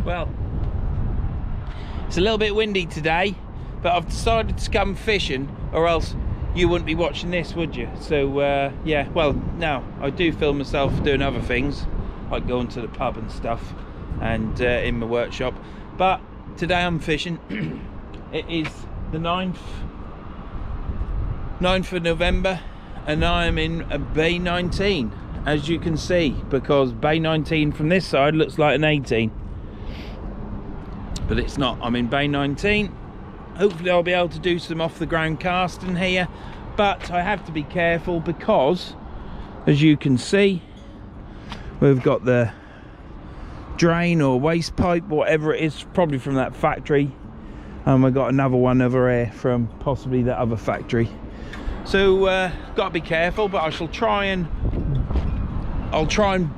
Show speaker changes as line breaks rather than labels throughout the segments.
Well, it's a little bit windy today, but I've decided to come fishing, or else you wouldn't be watching this, would you? So yeah, well, now I do film myself doing other things, like going to the pub and stuff, and in my workshop. But today I'm fishing. It is the 9th of November, and I am in a Bay 19, as you can see, because Bay 19 from this side looks like an 18. But it's not. I'm in Bay 19. Hopefully I'll be able to do some off the ground casting here, but I have to be careful because, as you can see, we've got the drain or waste pipe, whatever it is, probably from that factory, and we've got another one over here from possibly that other factory. So got to be careful, but I'll try and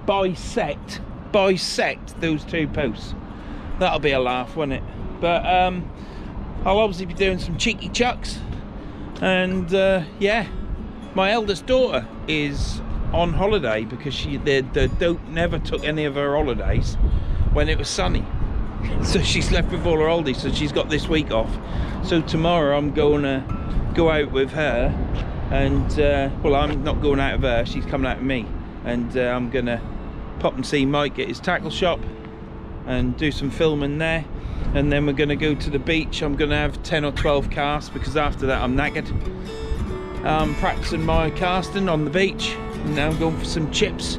bisect those two posts. That'll be a laugh, won't it? But I'll obviously be doing some cheeky chucks, and yeah, my eldest daughter is on holiday because they never took any of her holidays when it was sunny, so she's left with all her oldies, so she's got this week off. So tomorrow I'm going to go out with her, and well, I'm not going out with her, she's coming out with me, and I'm gonna pop and see Mike at his tackle shop and do some filming there, and then we're going to go to the beach. I'm going to have 10 or 12 casts because after that I'm knackered. I'm practicing my casting on the beach, and now I'm going for some chips.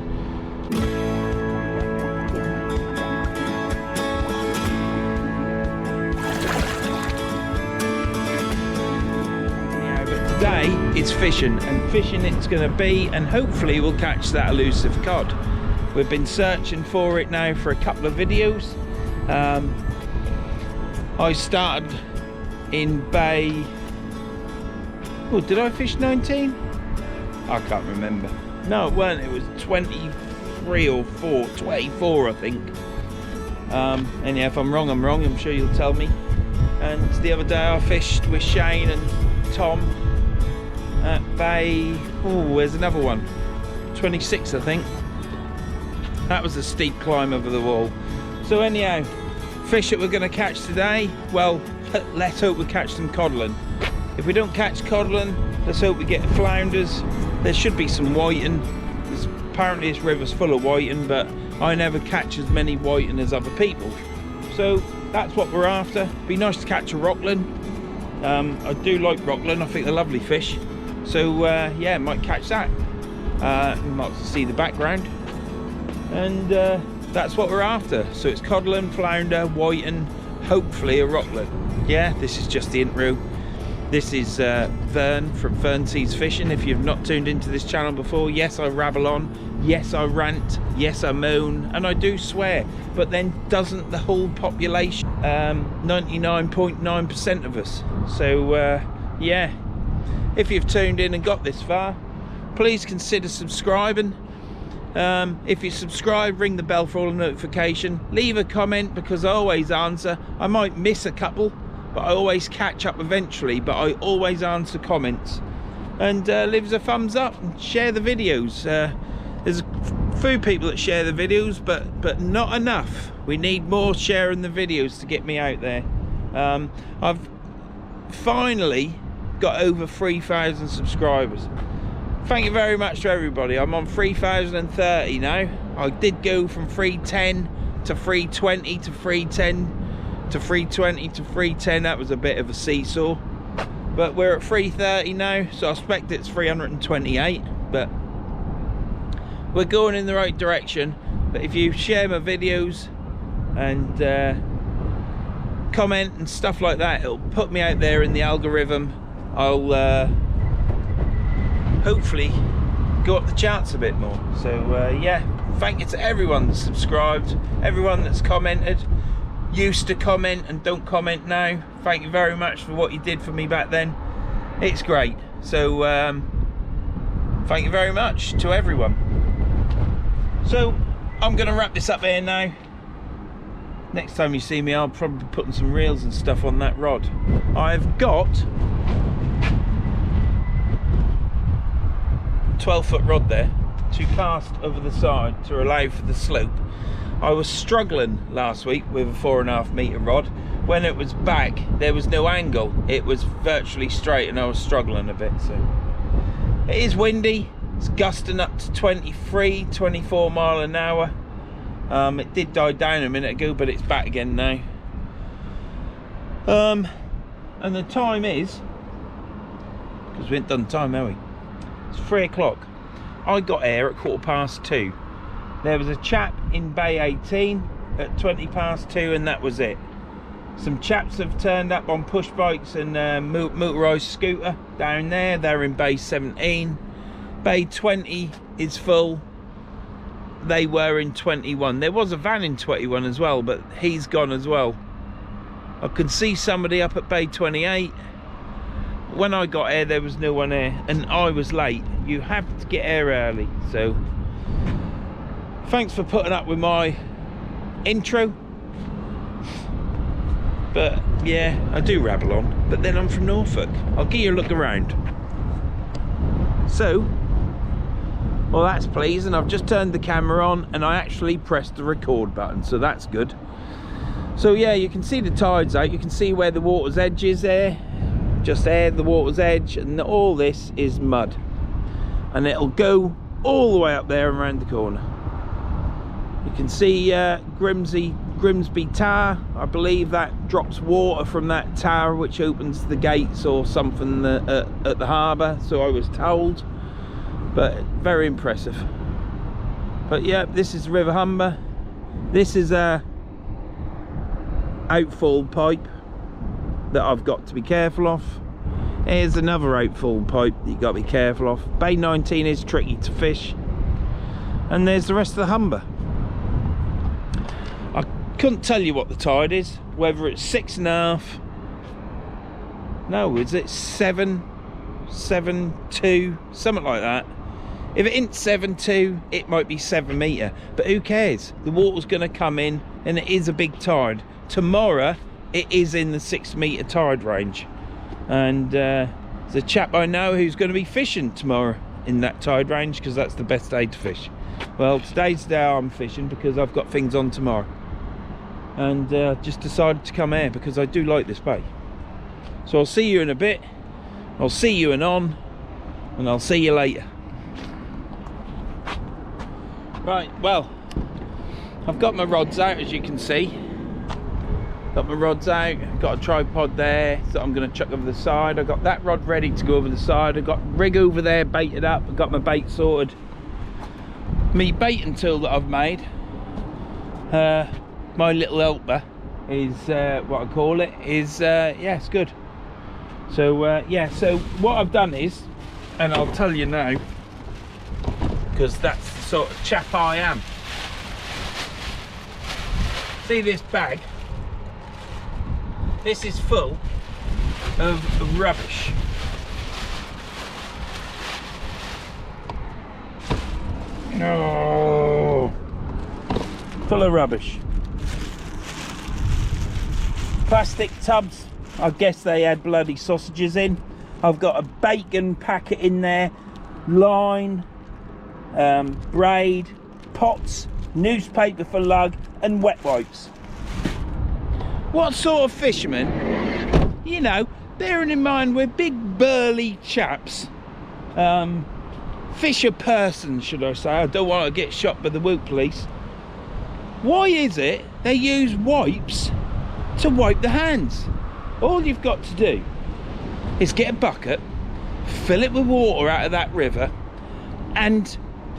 Yeah, but today it's fishing, and fishing it's going to be, and hopefully we'll catch that elusive cod. We've been searching for it now for a couple of videos. I started in Bay... Oh, did I fish 19? I can't remember. No, it weren't. It was 23 or 24, I think. Anyhow, if I'm wrong, I'm wrong. I'm sure you'll tell me. And the other day I fished with Shane and Tom at Bay... Oh, there's another one. 26, I think. That was a steep climb over the wall. So anyhow, fish that we're going to catch today, well, let's hope we catch some codling. If we don't catch codling, let's hope we get flounders. There should be some whiting. Apparently this river's full of whiting, but I never catch as many whiting as other people. So that's what we're after. Be nice to catch a rockland. I do like rockland, I think they're lovely fish. So yeah, might catch that. You might see the background. And that's what we're after. So it's codling, flounder, whiting, hopefully a rocklet. Yeah, this is just the intro. This is Vern from Verns Fishing. If you've not tuned into this channel before, yes, I rabble on, yes, I rant, yes, I moan, and I do swear, but then doesn't the whole population, 99.9% of us. So yeah, if you've tuned in and got this far, please consider subscribing. If you subscribe, ring the bell for all the notification, leave a comment because I always answer. I might miss a couple, but I always catch up eventually, but I always answer comments. And leave us a thumbs up and share the videos. There's a few people that share the videos, but not enough. We need more sharing the videos to get me out there. I've finally got over 3,000 subscribers. Thank you very much to everybody. I'm on 3,030 now. I did go from 310 to 320 to 310 to 320 to 310. That was a bit of a seesaw, but we're at 330 now, so I expect it's 328, but we're going in the right direction. But if you share my videos and comment and stuff like that, it'll put me out there in the algorithm. I'll hopefully go up the charts a bit more. So yeah, thank you to everyone that's subscribed, everyone that's commented, used to comment and don't comment now. Thank you very much for what you did for me back then. It's great. So thank you very much to everyone. So I'm gonna wrap this up here now. Next time you see me, I'll probably be putting some reels and stuff on that rod. I've got 12-foot rod there to cast over the side to allow for the slope. I was struggling last week with a 4.5 metre rod. When it was back, there was no angle. It was virtually straight and I was struggling a bit. So it is windy. It's gusting up to 23, 24 mile an hour. It did die down a minute ago, but it's back again now. And the time is, because we ain't done time, have we? It's 3 o'clock. I got here at 2:15. There was a chap in Bay 18 at 2:20, and that was it. Some chaps have turned up on push bikes and motorised scooter down there. They're in Bay 17. Bay 20 is full. They were in 21. There was a van in 21 as well, but he's gone as well. I could see somebody up at Bay 28. When I got here, there was no one here, and I was late. You have to get here early. So thanks for putting up with my intro. But yeah, I do rabble on. But then I'm from Norfolk. I'll give you a look around. So, well, that's pleasing. I've just turned the camera on and I actually pressed the record button, so that's good. So yeah, you can see the tides out. You can see where the water's edge is there. Just there, the water's edge, and all this is mud. And it'll go all the way up there and around the corner. You can see Grimsby Tower. I believe that drops water from that tower, which opens the gates or something at the harbour, so I was told. But very impressive. But yeah, this is River Humber. This is a outfall pipe that I've got to be careful of. Here's another outfall pipe that you've got to be careful of. Bay 19 is tricky to fish. And there's the rest of the Humber. I couldn't tell you what the tide is, whether it's 6.5. No, is it 7, 7.2, something like that. If it ain't 7.2, it might be 7 metre, but who cares? The water's going to come in, and it is a big tide. Tomorrow it is in the 6 metre tide range, and there's a chap I know who's going to be fishing tomorrow in that tide range, because that's the best day to fish. Well, today's the day I'm fishing because I've got things on tomorrow, and just decided to come here because I do like this bay. So I'll see you in a bit. I'll see you anon, and I'll see you later. Right, well, I've got my rods out, as you can see. Got my rods out, got a tripod there that I'm going to chuck over the side. I've got that rod ready to go over the side. I've got rig over there baited up. I've got my bait sorted. Me baiting tool that I've made, my little helper, is what I call it, is, yeah, it's good. So, yeah, so what I've done is, and I'll tell you now, because that's the sort of chap I am. See this bag? This is full of rubbish. No, full of rubbish. Plastic tubs. I guess they had bloody sausages in. I've got a bacon packet in there, line, braid, pots, newspaper for lug, and wet wipes. What sort of fishermen, you know, bearing in mind we're big burly chaps, fisher persons, should I say, I don't want to get shot by the woke police. Why is it they use wipes to wipe the hands? All you've got to do is get a bucket, fill it with water out of that river, and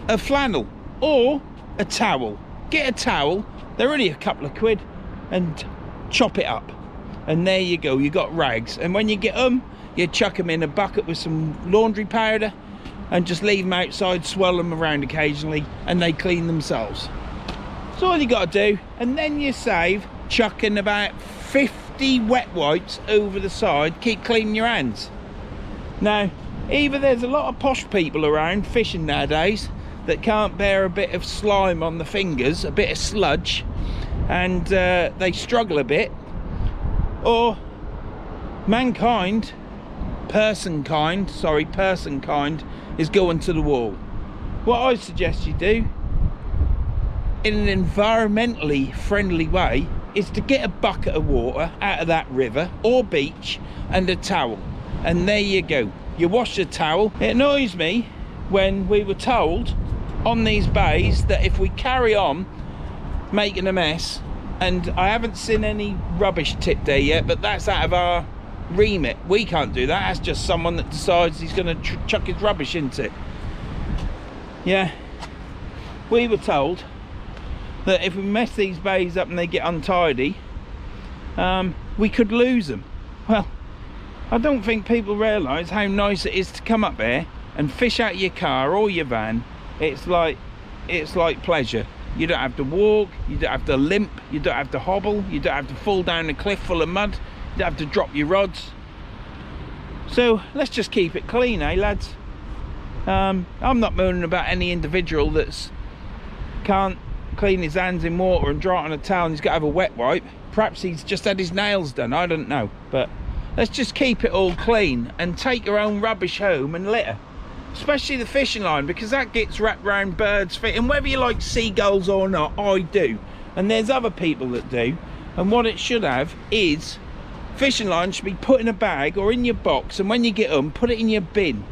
a flannel or a towel. Get a towel, they're only a couple of quid, and chop it up, and there you go, you got rags. And when you get them, you chuck them in a bucket with some laundry powder and just leave them outside, swirl them around occasionally, and they clean themselves. That's all you got to do. And then you save chucking about 50 wet wipes over the side. Keep cleaning your hands. Now, either there's a lot of posh people around fishing nowadays that can't bear a bit of slime on the fingers, a bit of sludge, and they struggle a bit, or mankind, person kind is going to the wall. What I suggest you do in an environmentally friendly way is to get a bucket of water out of that river or beach and a towel, and there you go. You wash the towel. It annoys me when we were told on these bays that if we carry on making a mess, and I haven't seen any rubbish tip there yet, but that's out of our remit. We can't do that. That's just someone that decides he's going to chuck his rubbish into it. Yeah, we were told that if we mess these bays up and they get untidy, we could lose them. Well, I don't think people realise how nice it is to come up there and fish out your car or your van. It's like pleasure. You don't have to walk, you don't have to limp, you don't have to hobble, you don't have to fall down a cliff full of mud, you don't have to drop your rods. So let's just keep it clean, eh lads? I'm not moaning about any individual that's can't clean his hands in water and dry it on a towel and he's got to have a wet wipe. Perhaps he's just had his nails done, I don't know. But let's just keep it all clean and take your own rubbish home and litter. Especially the fishing line, because that gets wrapped around birds' feet, and whether you like seagulls or not, I do, and there's other people that do. And what it should have is fishing line should be put in a bag or in your box, and when you get them, put it in your bin,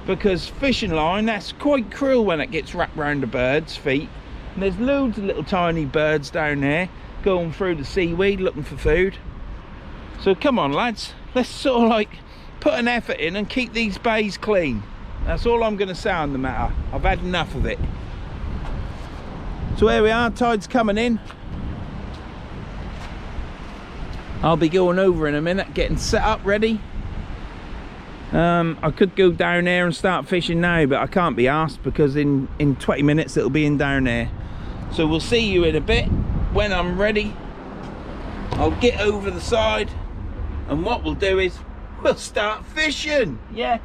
because fishing line, that's quite cruel when it gets wrapped around a bird's feet. And there's loads of little tiny birds down there going through the seaweed looking for food. So come on lads, let's sort of like put an effort in and keep these bays clean. That's all I'm going to say on the matter. I've had enough of it. So here we are, tide's coming in. I'll be going over in a minute, getting set up ready. I could go down there and start fishing now, but I can't be asked because in 20 minutes it'll be in down there. So we'll see you in a bit when I'm ready. I'll get over the side, and what we'll do is we'll start fishing. Yeah.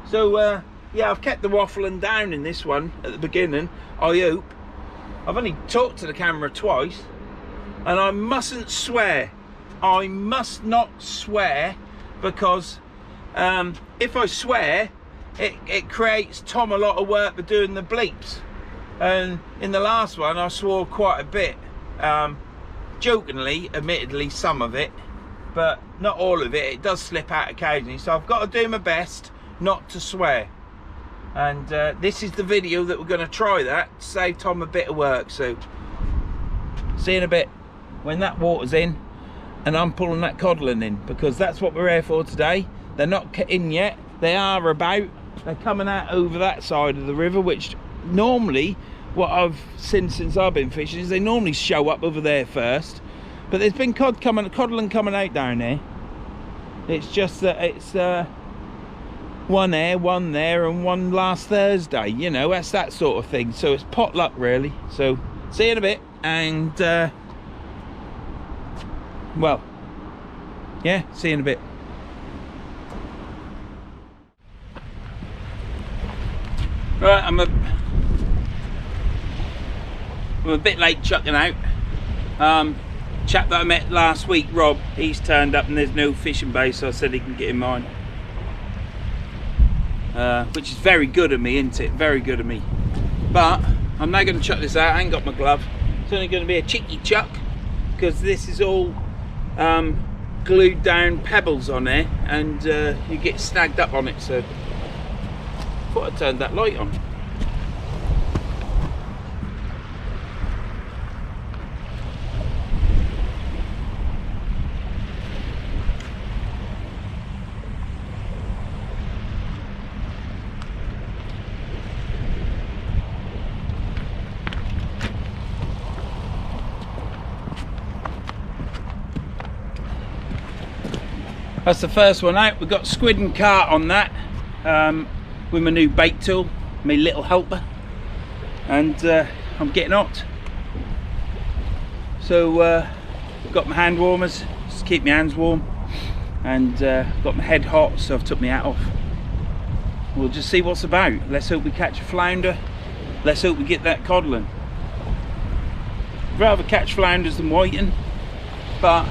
So yeah, I've kept the waffling down in this one at the beginning, I hope. I've only talked to the camera twice, and I mustn't swear. I must not swear, because if I swear, it creates Tom a lot of work for doing the bleeps. And in the last one, I swore quite a bit. Jokingly, admittedly, some of it, but not all of it. It does slip out occasionally, so I've got to do my best not to swear. And this is the video that we're going to try that to save Tom a bit of work. So see you in a bit when that water's in and I'm pulling that codling in, because that's what we're here for today. They're not in yet, they are about. They're coming out over that side of the river, which normally, what I've seen since I've been fishing, is they normally show up over there first. But there's been codling coming out down there. It's just that it's one there, one there, and one last Thursday. You know, that's that sort of thing. So it's potluck really. So see you in a bit, and well, yeah, see you in a bit. Right, I'm a bit late chucking out. Chap that I met last week, Rob, he's turned up and there's no fishing base, so I said he can get in mine. Which is very good of me, isn't it? Very good of me. But I'm now going to chuck this out. I ain't got my glove. It's only going to be a cheeky chuck, because this is all glued down pebbles on there, and you get snagged up on it. So I thought I'd turn that light on. That's the first one out. We've got squid and carp on that, with my new bait tool, my little helper, and I'm getting hot. So got my hand warmers just to keep my hands warm, and got my head hot, so I've took my hat off. We'll just see what's about. Let's hope we catch a flounder. Let's hope we get that codling. I'd rather catch flounders than whiting, but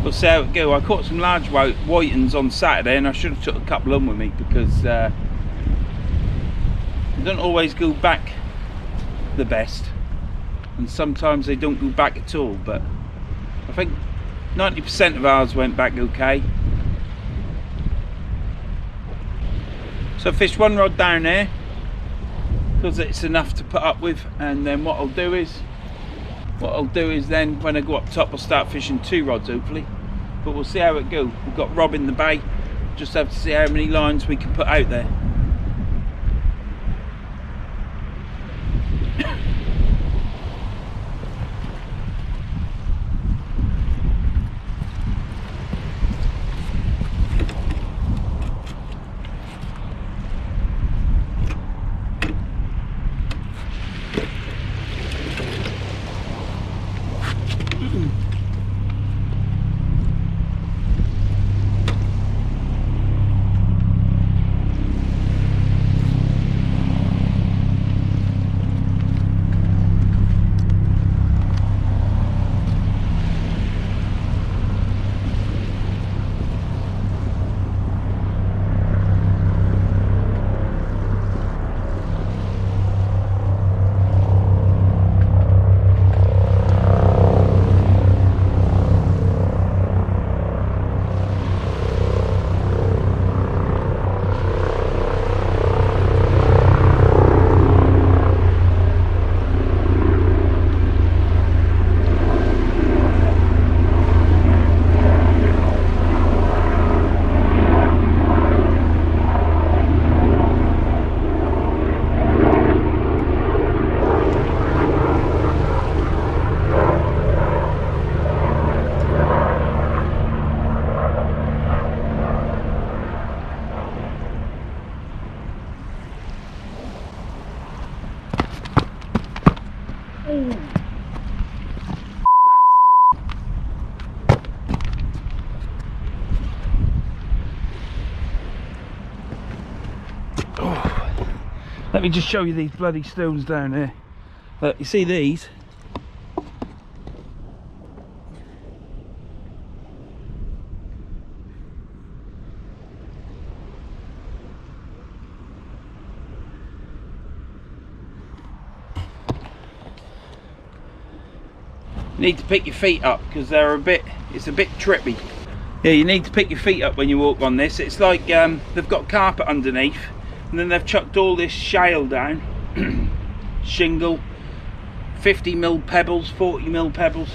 we'll see how it go. I caught some large whitings on Saturday, and I should have took a couple of them with me, because They don't always go back the best, and sometimes they don't go back at all, but I think 90% of ours went back okay. So I fished one rod down there because it's enough to put up with, and then what I'll do is then when I go up top I'll start fishing 2 rods hopefully, but we'll see how it goes. We've got Rob in the bay, just have to see how many lines we can put out there. Let me just show you these bloody stones down here. Look, you see these? You need to pick your feet up because it's a bit trippy. Yeah, you need to pick your feet up when you walk on this. It's like they've got carpet underneath, and then they've chucked all this shale down, shingle, 50mm pebbles, 40mm pebbles,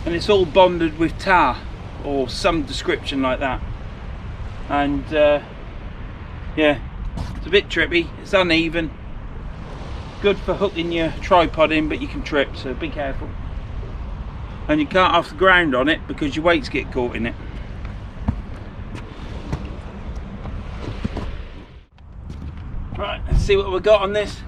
and it's all bonded with tar or some description like that. And yeah, it's a bit trippy, it's uneven, good for hooking your tripod in, but you can trip, so be careful. And you can't off the ground on it because your weights get caught in it. Right, let's see what we got on this.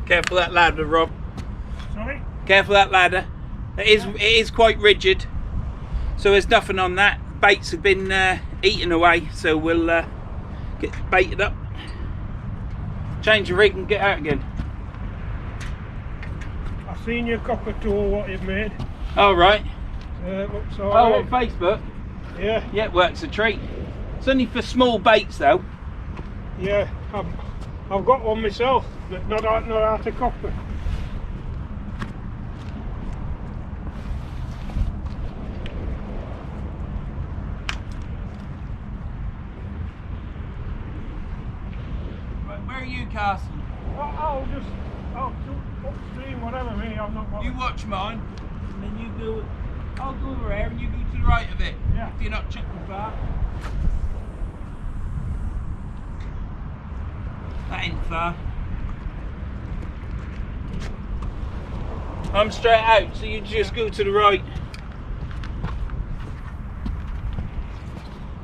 Careful that ladder, Rob.
Sorry?
Careful that ladder. It is quite rigid, so there's nothing on that. Baits have been eaten away, so we'll get baited up, change the rig and get out again.
I've seen your cockatool, what you've made.
All right.
Looks
Oh,
alright.
on Facebook?
Yeah.
Yeah, it works a treat. It's only for small baits though.
Yeah, I've got one myself, but not out of copper.
Right, where are you casting?
I'll upstream, whatever me, I'm not bothered.
You watch mine, and then you go. I'll go over there, and you go to the right of it.
Yeah.
If you're not chucking far. That ain't far. I'm straight out, so you just go to the right.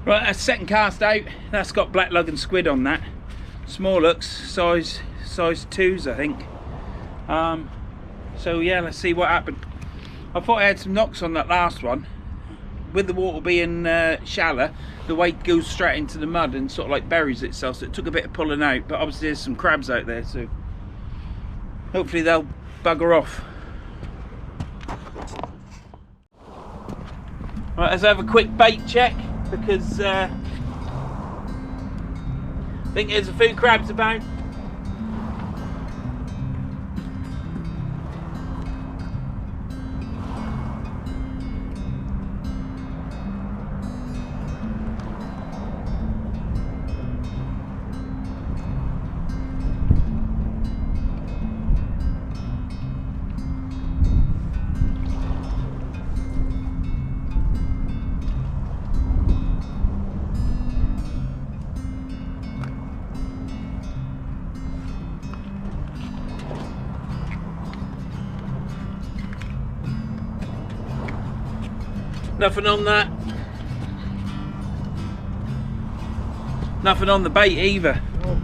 Right, that's second cast out. That's got black lug and squid on that. Small hooks, size 2s, I think. So yeah, let's see what happened. I thought I had some knocks on that last one. With the water being shallow, the weight goes straight into the mud and sort of like buries itself, so it took a bit of pulling out, but obviously there's some crabs out there, so hopefully they'll bugger off. Right, let's have a quick bait check, because I think there's a few crabs about. Nothing on that. Nothing on the bait either.
Oh.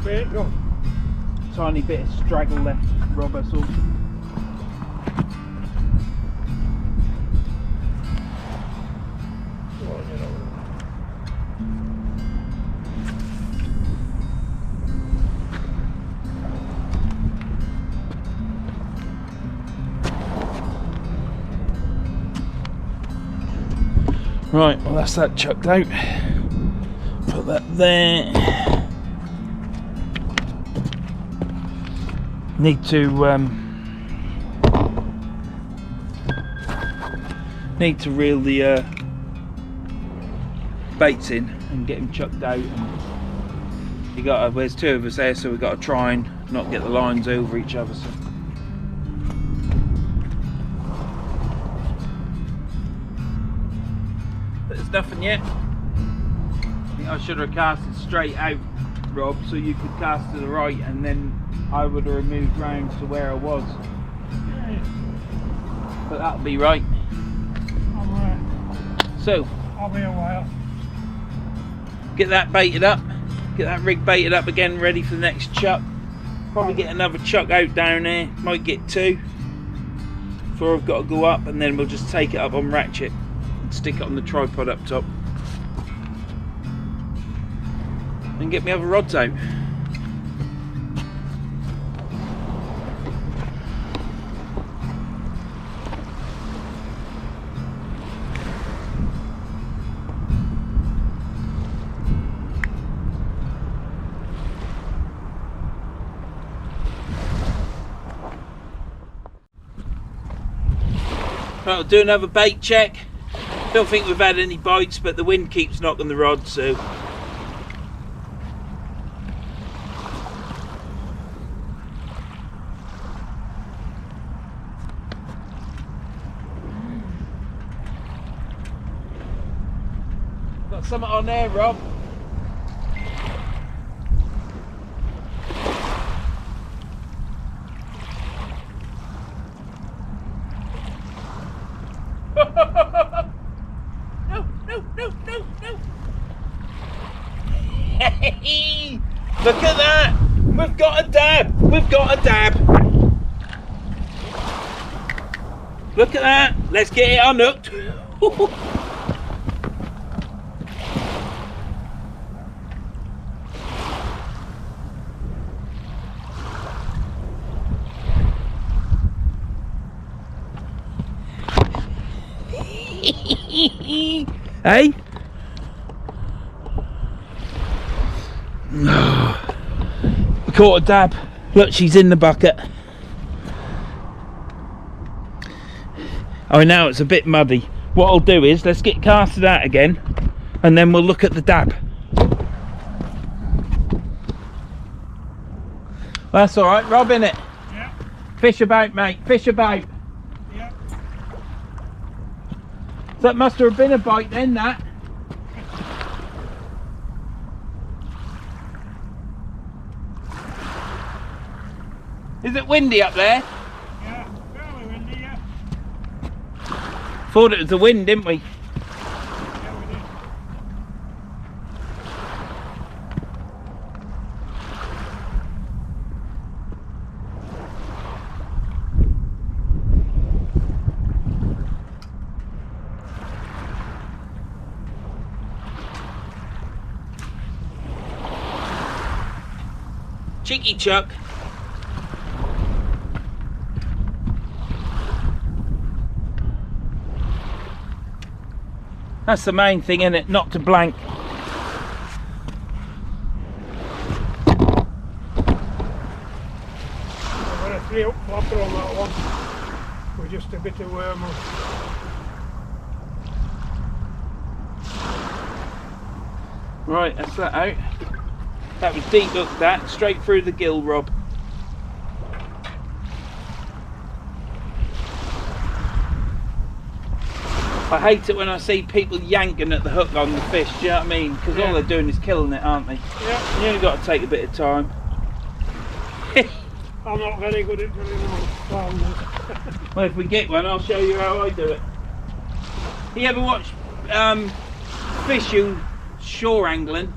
Bait gone.
Tiny bit of straggle left, Rob, that's all. Right, well that's that chucked out. Put that there. Need to reel the baits in and get them chucked out. And there's two of us there, so we've got to try and not get the lines over each other. So. There's nothing yet. I think I should have cast it straight out, Rob, so you could cast to the right, and then I would have moved round to where I was. But that'll be right.
Alright.
So,
I'll be a while.
Get that baited up, get that rig baited up again, ready for the next chuck. Probably get another chuck out down there, might get 2 before I've got to go up, and then we'll just take it up on ratchet. Stick it on the tripod up top and get me other rods out. Right, I'll do another bait check. Don't think we've had any bites, but the wind keeps knocking the rod, so got something on there, Rob. Look at that! We've got a dab! We've got a dab! Look at that! Let's get it unhooked! Hey? We caught a dab. Look, she's in the bucket. Oh, now it's a bit muddy. What I'll do is, let's get casted out again, and then we'll look at the dab. Well, that's alright, Rob, innit?
Yeah.
Fish about, mate, fish about.
Yeah.
That must have been a bite then, that. Is it windy up there?
Yeah, fairly windy, yeah.
Thought it was the wind, didn't we?
Yeah, we did.
Cheeky Chuck. That's the main thing, isn't it? Not to blank.
I've got a 3-up flopper on that one, with just a bit of wormwood.
Right, that's that out. That was deep hook, that, straight through the gill, Rob. I hate it when I see people yanking at the hook on the fish, do you know what I mean? Because all they're doing is killing it, aren't they?
Yeah.
You only got to take a bit of time.
I'm not very good at doing it.
Well, if we get one, I'll show you how I do it. You ever watch Fishu shore angling?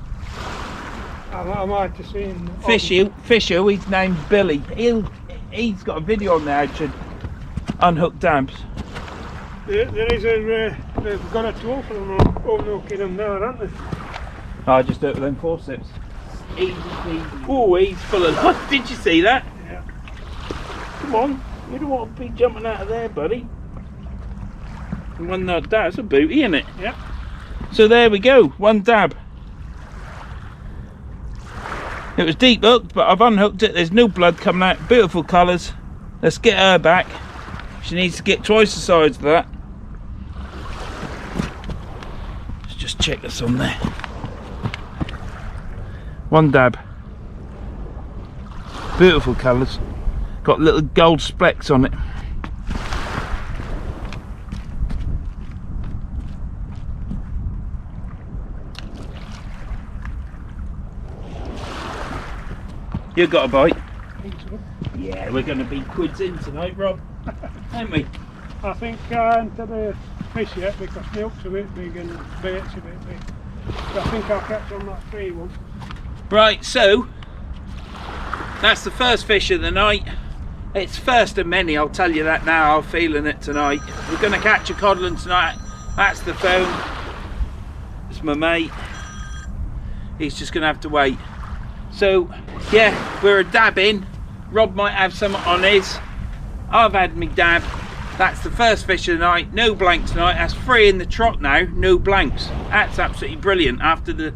I might have seen.
Fishu, his name's Billy. He's got a video on there how to unhook dabs.
There is they've got a tool for them unhooking them there, haven't they?
I just do it with them forceps. Easy. Oh, he's full of life. Did you see that?
Yeah.
Come on, you don't want to be jumping out of there, buddy. One that's a booty, isn't it?
Yep.
So there we go, one dab. It was deep hooked, but I've unhooked it. There's no blood coming out. Beautiful colours. Let's get her back. She needs to get twice the size of that. Let's just check this on there. One dab. Beautiful colours. Got little gold specks on it. You got a bite?
I think so.
Yeah, we're going to be quids in tonight, Rob. Aren't we?
I think I ain't had a fish yet because my hook's a bit big and bait's a bit big. But I think I'll catch on that 3-1.
Right, so that's the first fish of the night. It's first of many, I'll tell you that now. I'm feeling it tonight. We're going to catch a codlin tonight. That's the phone. It's my mate. He's just going to have to wait. So, yeah, we're a dab in. Rob might have some on his. I've had me dab. That's the first fish of the night. No blanks tonight. That's 3 in the trot now. No blanks. That's absolutely brilliant after the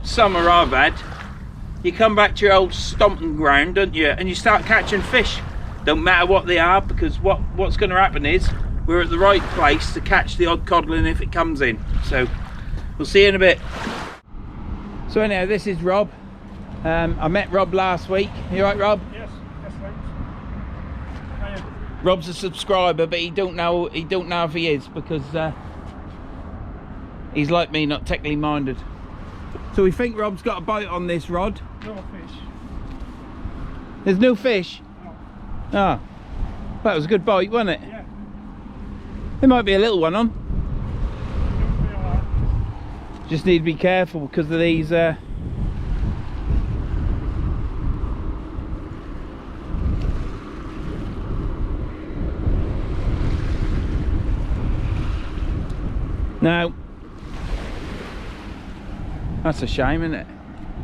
summer I've had. You come back to your old stomping ground, don't you? And you start catching fish. Don't matter what they are, because what's going to happen is we're at the right place to catch the odd codlin if it comes in. So, we'll see you in a bit. So anyhow, this is Rob. I met Rob last week. You right, Rob?
Yes, thanks. I am.
Rob's a subscriber, but he don't know if he is, because he's like me, not technically minded. So we think Rob's got a bite on this rod.
No fish.
There's no fish?
No.
Ah, that was a good bite, wasn't it?
Yeah.
There might be a little one on.
Don't feel like.
Just need to be careful because of these now, that's a shame, isn't it?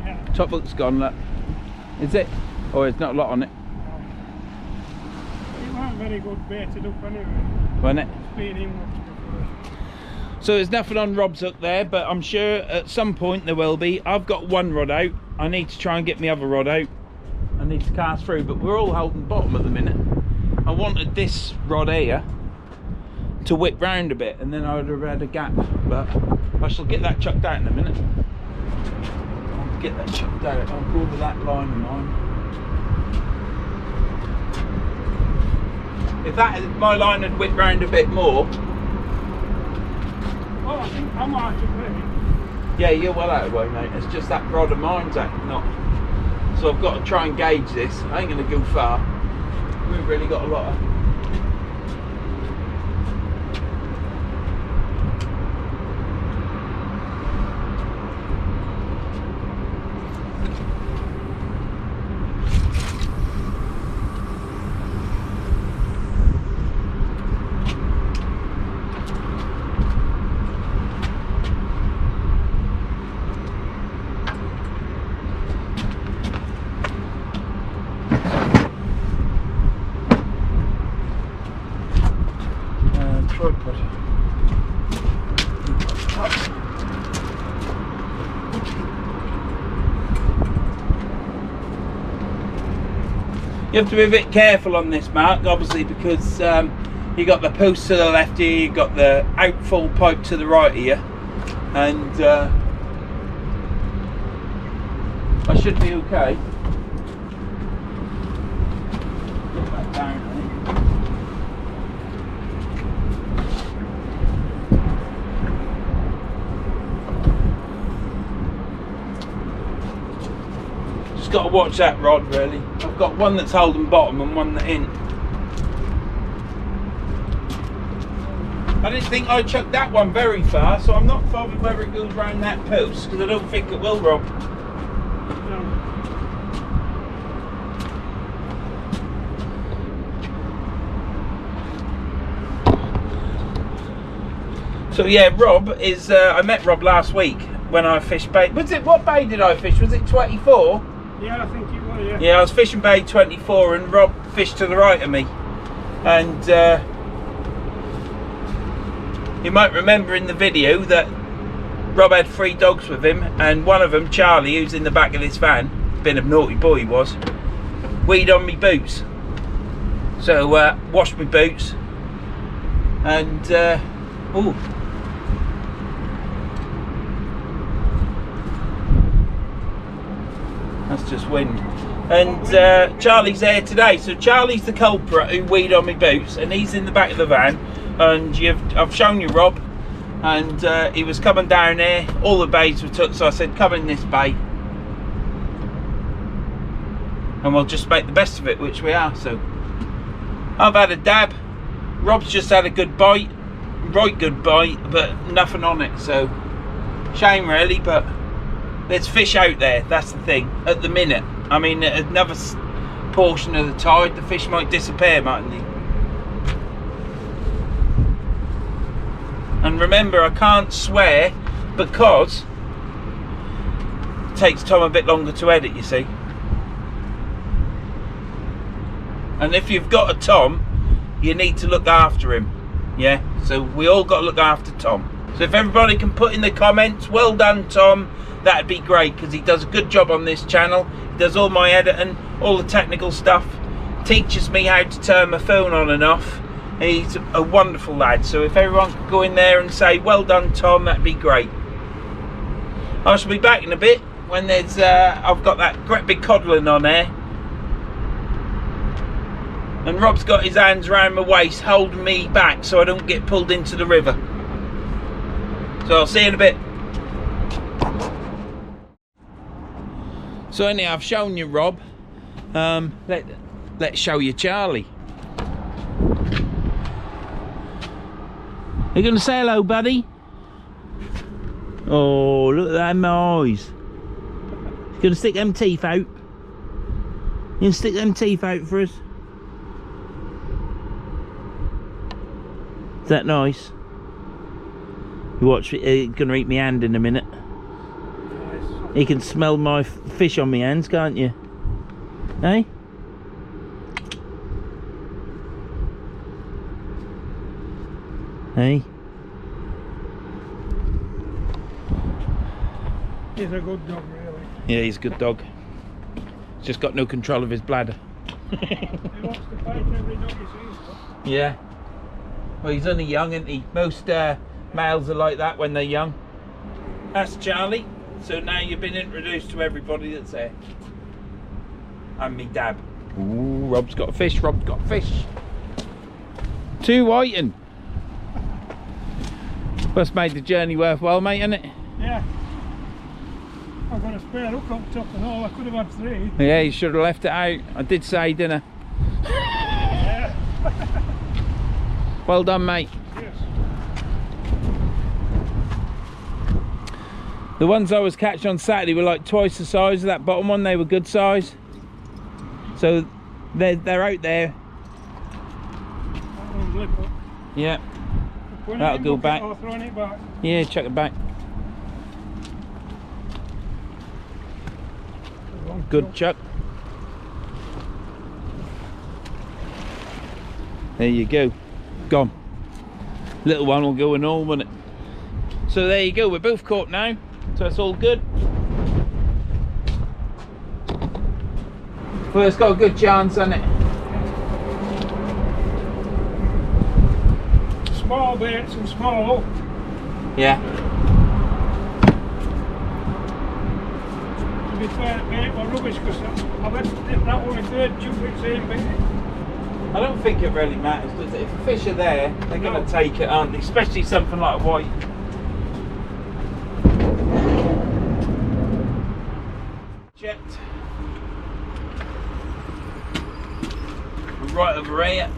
Yeah.
Top hook's gone, look. Is it? Or there's not a lot on it,
It weren't very good baited up anyway.
wasn't it?
It's been in before.
So there's nothing on Rob's hook there, but I'm sure at some point there will be. I've got one rod out. I need to try and get my other rod out. I need to cast through, but we're all holding bottom at the minute. I wanted this rod here to whip round a bit, and then I would have had a gap, but I shall get that chucked out in a minute. I'll get that chucked out. I'll go over that line of mine. If my line had whipped round a bit more.
Well, I think I might have ready.
Yeah, you're well out of the way, mate. It's just that rod of mine's not. So I've got to try and gauge this. I ain't going to go far. We've really got a lot of. Tripod. You have to be a bit careful on this, Mark, obviously, because you got the post to the left here, you got the outfall pipe to the right here, and I should be okay. Get that down, I think. Just got to watch that rod, really. I've got one that's holding bottom and one that ain't. I didn't think I'd chuck that one very far, so I'm not bothered whether it goes round that post, because I don't think it will, Rob. So yeah, Rob is. I met Rob last week when I fished bay. What bay did I fish? Was it 24?
Yeah, I think you were. Yeah.
Yeah, I was fishing bay 24, and Rob fished to the right of me. And you might remember in the video that Rob had 3 dogs with him, and one of them, Charlie, who's in the back of this van, been a naughty boy he was, weed on me boots. So washed my boots, and ooh. That's just wind. And Charlie's there today. So Charlie's the culprit who weed on my boots, and he's in the back of the van. And I've shown you Rob, and he was coming down there. All the bays were took, so I said, come in this bay, and we'll just make the best of it, which we are. So I've had a dab. Rob's just had a good bite, right good bite, but nothing on it. So shame really, but there's fish out there. That's the thing at the minute. I mean, at another portion of the tide, the fish might disappear, mightn't they? And remember, I can't swear because it takes Tom a bit longer to edit, you see. And if you've got a Tom, you need to look after him. Yeah, so we all got to look after Tom. So if everybody can put in the comments, well done Tom, that'd be great, because he does a good job on this channel. He does all my editing, all the technical stuff, teaches me how to turn my phone on and off. He's a wonderful lad. So if everyone could go in there and say well done Tom, that'd be great. I shall be back in a bit when there's I've got that great big codling on there, and Rob's got his hands around my waist holding me back so I don't get pulled into the river. So I'll see you in a bit. So anyhow, I've shown you Rob. Let's show you Charlie. Are you going to say hello, buddy? Oh, look at them eyes. You going to stick them teeth out? You going to stick them teeth out for us? Is that nice? You watch, he's going to eat my hand in a minute. You can smell my fish on my hands, can't you? Hey? Hey?
He's a good dog, really.
Yeah, he's a good dog. He's just got no control of his bladder.
He wants to fight every dog he sees.
Yeah. Well, he's only young, isn't he? Most males are like that when they're young. That's Charlie. So now you've been introduced to everybody that's there. And me dab. Ooh, Rob's got a fish, Rob's got a fish. 2 whiting. That's made the journey worthwhile, mate, hasn't it?
Yeah. I've got a spare hook up top and all. I could have had 3.
Yeah, you should have left it out. I did say, didn't I? Well done, mate.
Yes.
The ones I was catching on Saturday were like twice the size of that bottom one. They were good size. So they're out there.
That one's lip up.
Yeah.
Put it
That'll
in
go
bucket
back.
or throwing it back.
Yeah, chuck it back. Good chuck. There you go. Gone. Little one will go in all, won't it? So there you go. We're both caught now. So it's all good. Well, it's got a good chance, hasn't it?
Small baits and small.
Yeah.
To be fair, bait were rubbish because I went to dip that one a third tube at the same bait.
I don't think it really matters, does it? If the fish are there, they're
No.
going to take it, aren't they? Especially something like a white. Checked. We're right over here.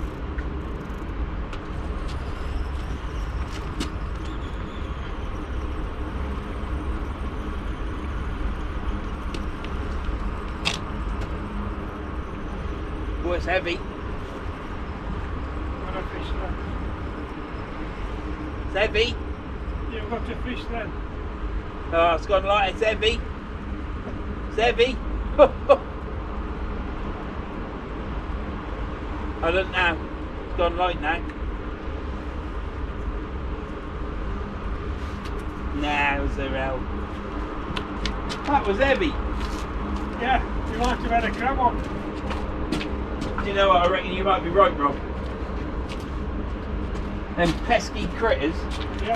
Oh, it's heavy.
When I fish then.
It's heavy.
You've got to fish then.
Oh, it's gone light. It's heavy. It's heavy. I don't know. It's gone light now. Nah, it was a hell. That was heavy.
Yeah, you might have had a crab on.
Do you know what? I reckon you might be right, Rob. Them pesky critters.
Yeah.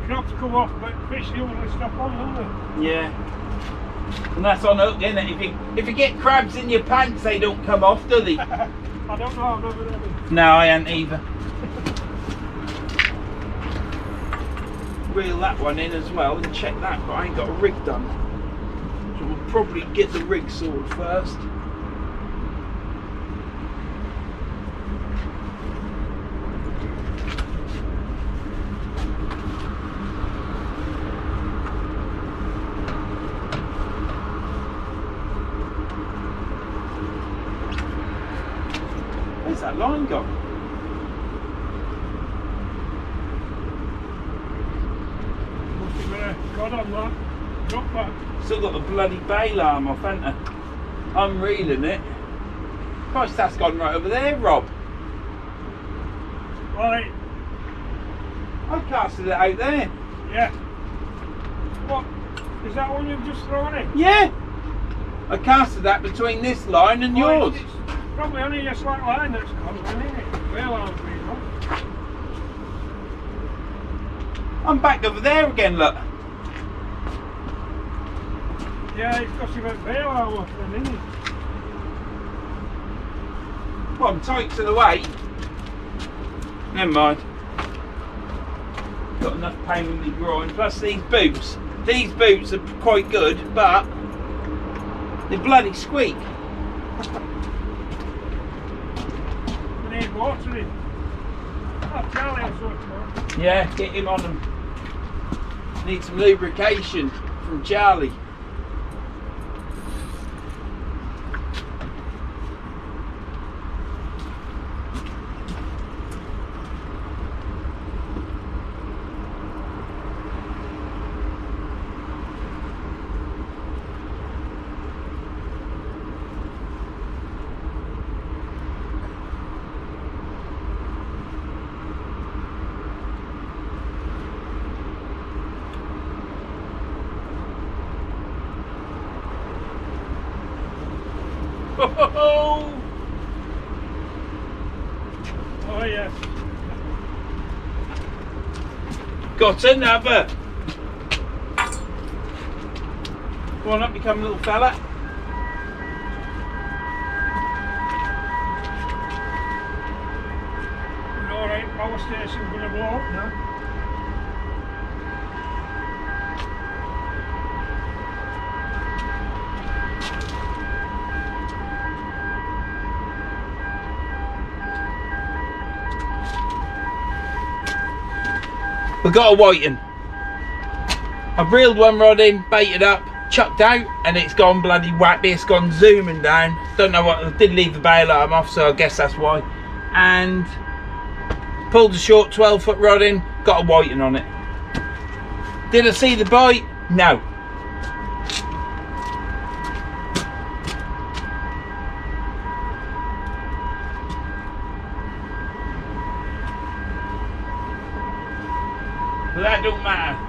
Crabs come off, but fish usually stop on, don't they?
Yeah. And that's on hook, isn't it? If you get crabs in your pants, they don't come off, do they?
I don't know, I've never done it.
No, I ain't either. Reel that one in as well and check that, but I ain't got a rig done. So we'll probably get the rig sorted first. Where's that line gone?
Must have been a cod on that. Drop back.
Still got the bloody bail arm off, haven't I? I'm reeling it. Christ, that's gone right over there, Rob.
Right,
I casted it out there.
yeah. What? Is that one you've just thrown in?
Yeah. I casted that between this line and yours.
It's probably only a slack line that's gone, isn't it? Well, I'm free, huh?
I'm back over there again, look.
Yeah, it's because you went bail arm off then, isn't it?
Well, I'm tight to the weight. Never mind. Got enough pain in my groin. Plus these boots. These boots are quite good, but they bloody squeak.
We need water in. Oh, Charlie, I'm so sorry.
Yeah, get him on them. Need some lubrication from Charlie. Oh,
Oh, yes.
got another. Go on up, become a little fella.
Alright, power station's going to blow up now.
We've got a whiting. I've reeled one rod in, baited up, chucked out, and it's gone bloody whappy. It's gone zooming down. Don't know what, I did leave the bail arm off, so I guess that's why. And pulled a short 12-foot rod in, got a whiting on it. Did I see the bite? No. But that don't matter.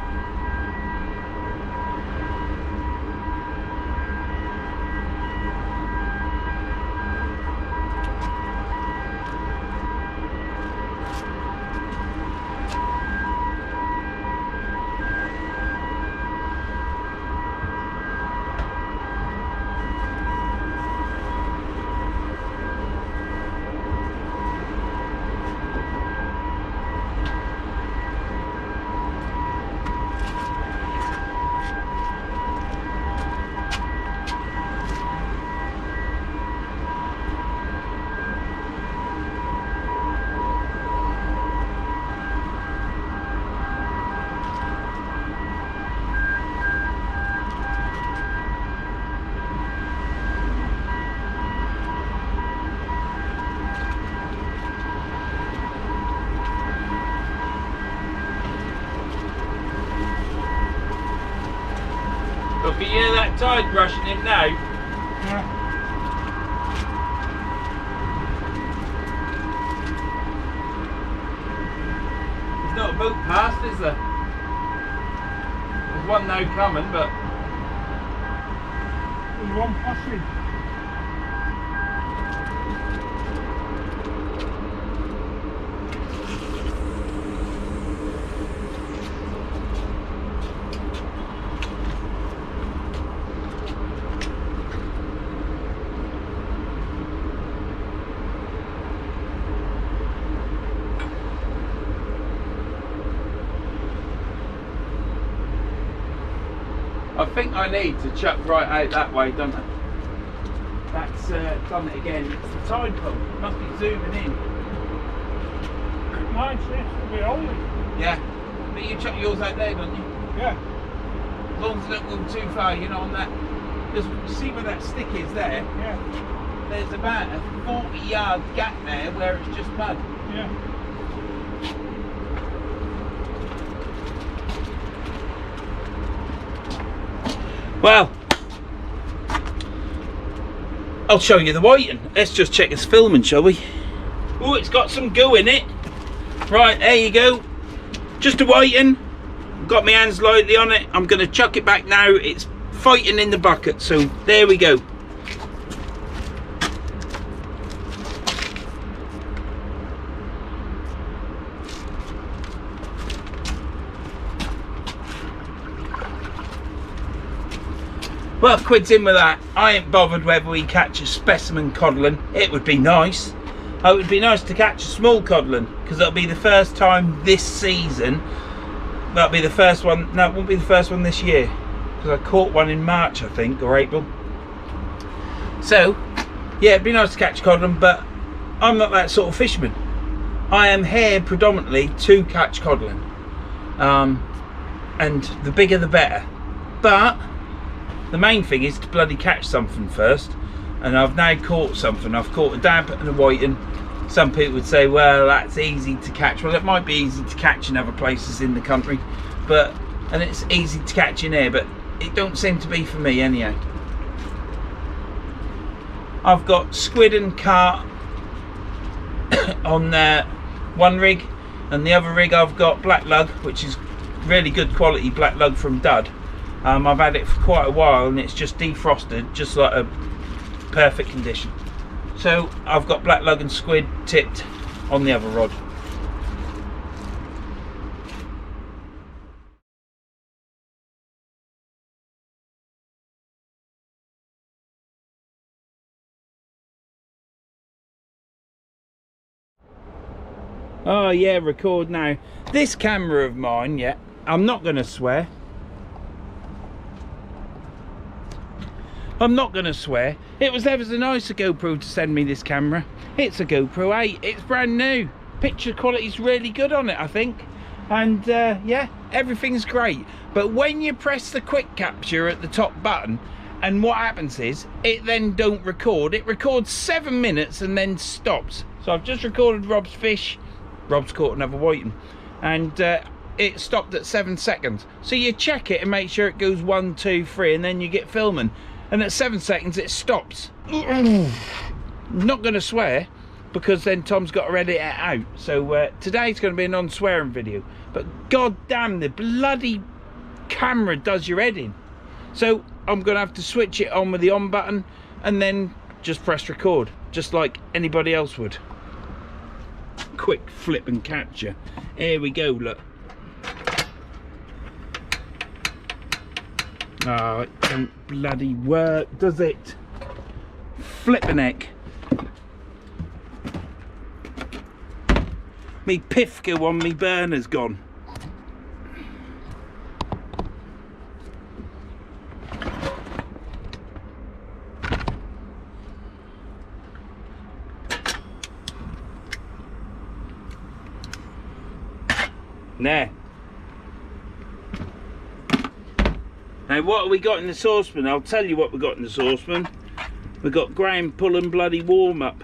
Look, you hear that tide rushing in now?
Yeah.
There's not a boat past, is there? There's one now coming, but
There's one passing.
I think I need to chuck right out that way, don't I? That's done it again. It's the tide pump. It must be zooming in.
Mine seems to be only.
Yeah. But you chuck yours out there, don't you?
Yeah.
As long as it don't go too far, you know, on that. Because you see where that stick is there?
Yeah.
There's about a 40-yard gap there where it's just mud.
Yeah.
Well, I'll show you the whiting. Let's just check its filming, shall we? Oh, it's got some goo in it. Right, there you go. Just a whiting. Got my hands lightly on it. I'm going to chuck it back now. It's fighting in the bucket, so there we go. Well, quid's in with that. I ain't bothered whether we catch a specimen codlin. It would be nice. It would be nice to catch a small codlin, because it'll be the first time this season. That'll be the first one. No, it won't be the first one this year, because I caught one in March, I think, or April. So, yeah, it'd be nice to catch codlin, but I'm not that sort of fisherman. I am here predominantly to catch codlin, and the bigger the better. But the main thing is to bloody catch something first, and I've now caught something. I've caught a dab and a whiting. Some people would say, well, that's easy to catch. Well, it might be easy to catch in other places in the country, and it's easy to catch in here, but it don't seem to be for me anyhow. I've got squid and carp on one rig, and the other rig I've got black lug, which is really good quality black lug from Dud. I've had it for quite a while, and it's just defrosted, just like a perfect condition. So I've got black lug and squid tipped on the other rod. Oh yeah, record now. This camera of mine, yeah, I'm not going to swear. I'm not going to swear. It was ever so nice of GoPro to send me this camera. It's a GoPro 8. It's brand new. Picture quality's really good on it, I think. and yeah, everything's great. But when you press the quick capture at the top button, and what happens is it then don't record. It records 7 minutes and then stops. So I've just recorded Rob's fish. Rob's caught another whiting, and it stopped at 7 seconds. So you check it and make sure it goes 1, 2, 3, and then you get filming. And at 7 seconds it stops. I'm not going to swear, because then Tom's got to edit it out. So today's going to be a non-swearing video. But god damn, the bloody camera does your head in. So I'm going to have to switch it on with the on button and then just press record, just like anybody else would. Quick flip and capture. Here we go, look. Oh, it don't bloody work, does it? Flippin' heck. Me pifka on me burner's gone. There. Now what have we got in the saucepan? I'll tell you what we got in the saucepan. We got Graham pulling bloody warm up.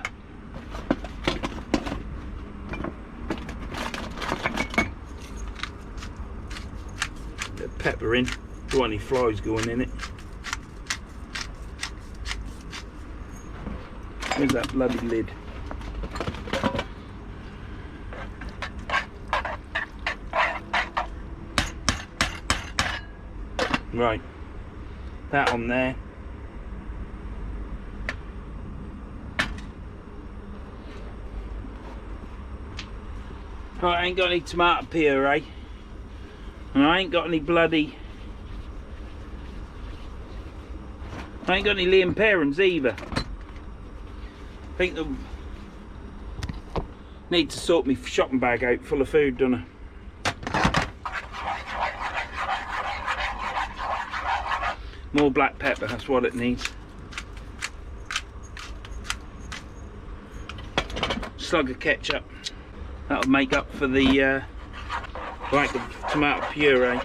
Bit of pepper in. Don't want any flies going in it. Where's that bloody lid? Right, that on there. Right, I ain't got any tomato puree, and I ain't got any bloody, I ain't got any Liam parents either. I think I need to sort my shopping bag out full of food, don't I? More black pepper, that's what it needs. Slug of ketchup. That'll make up for the lack of tomato puree.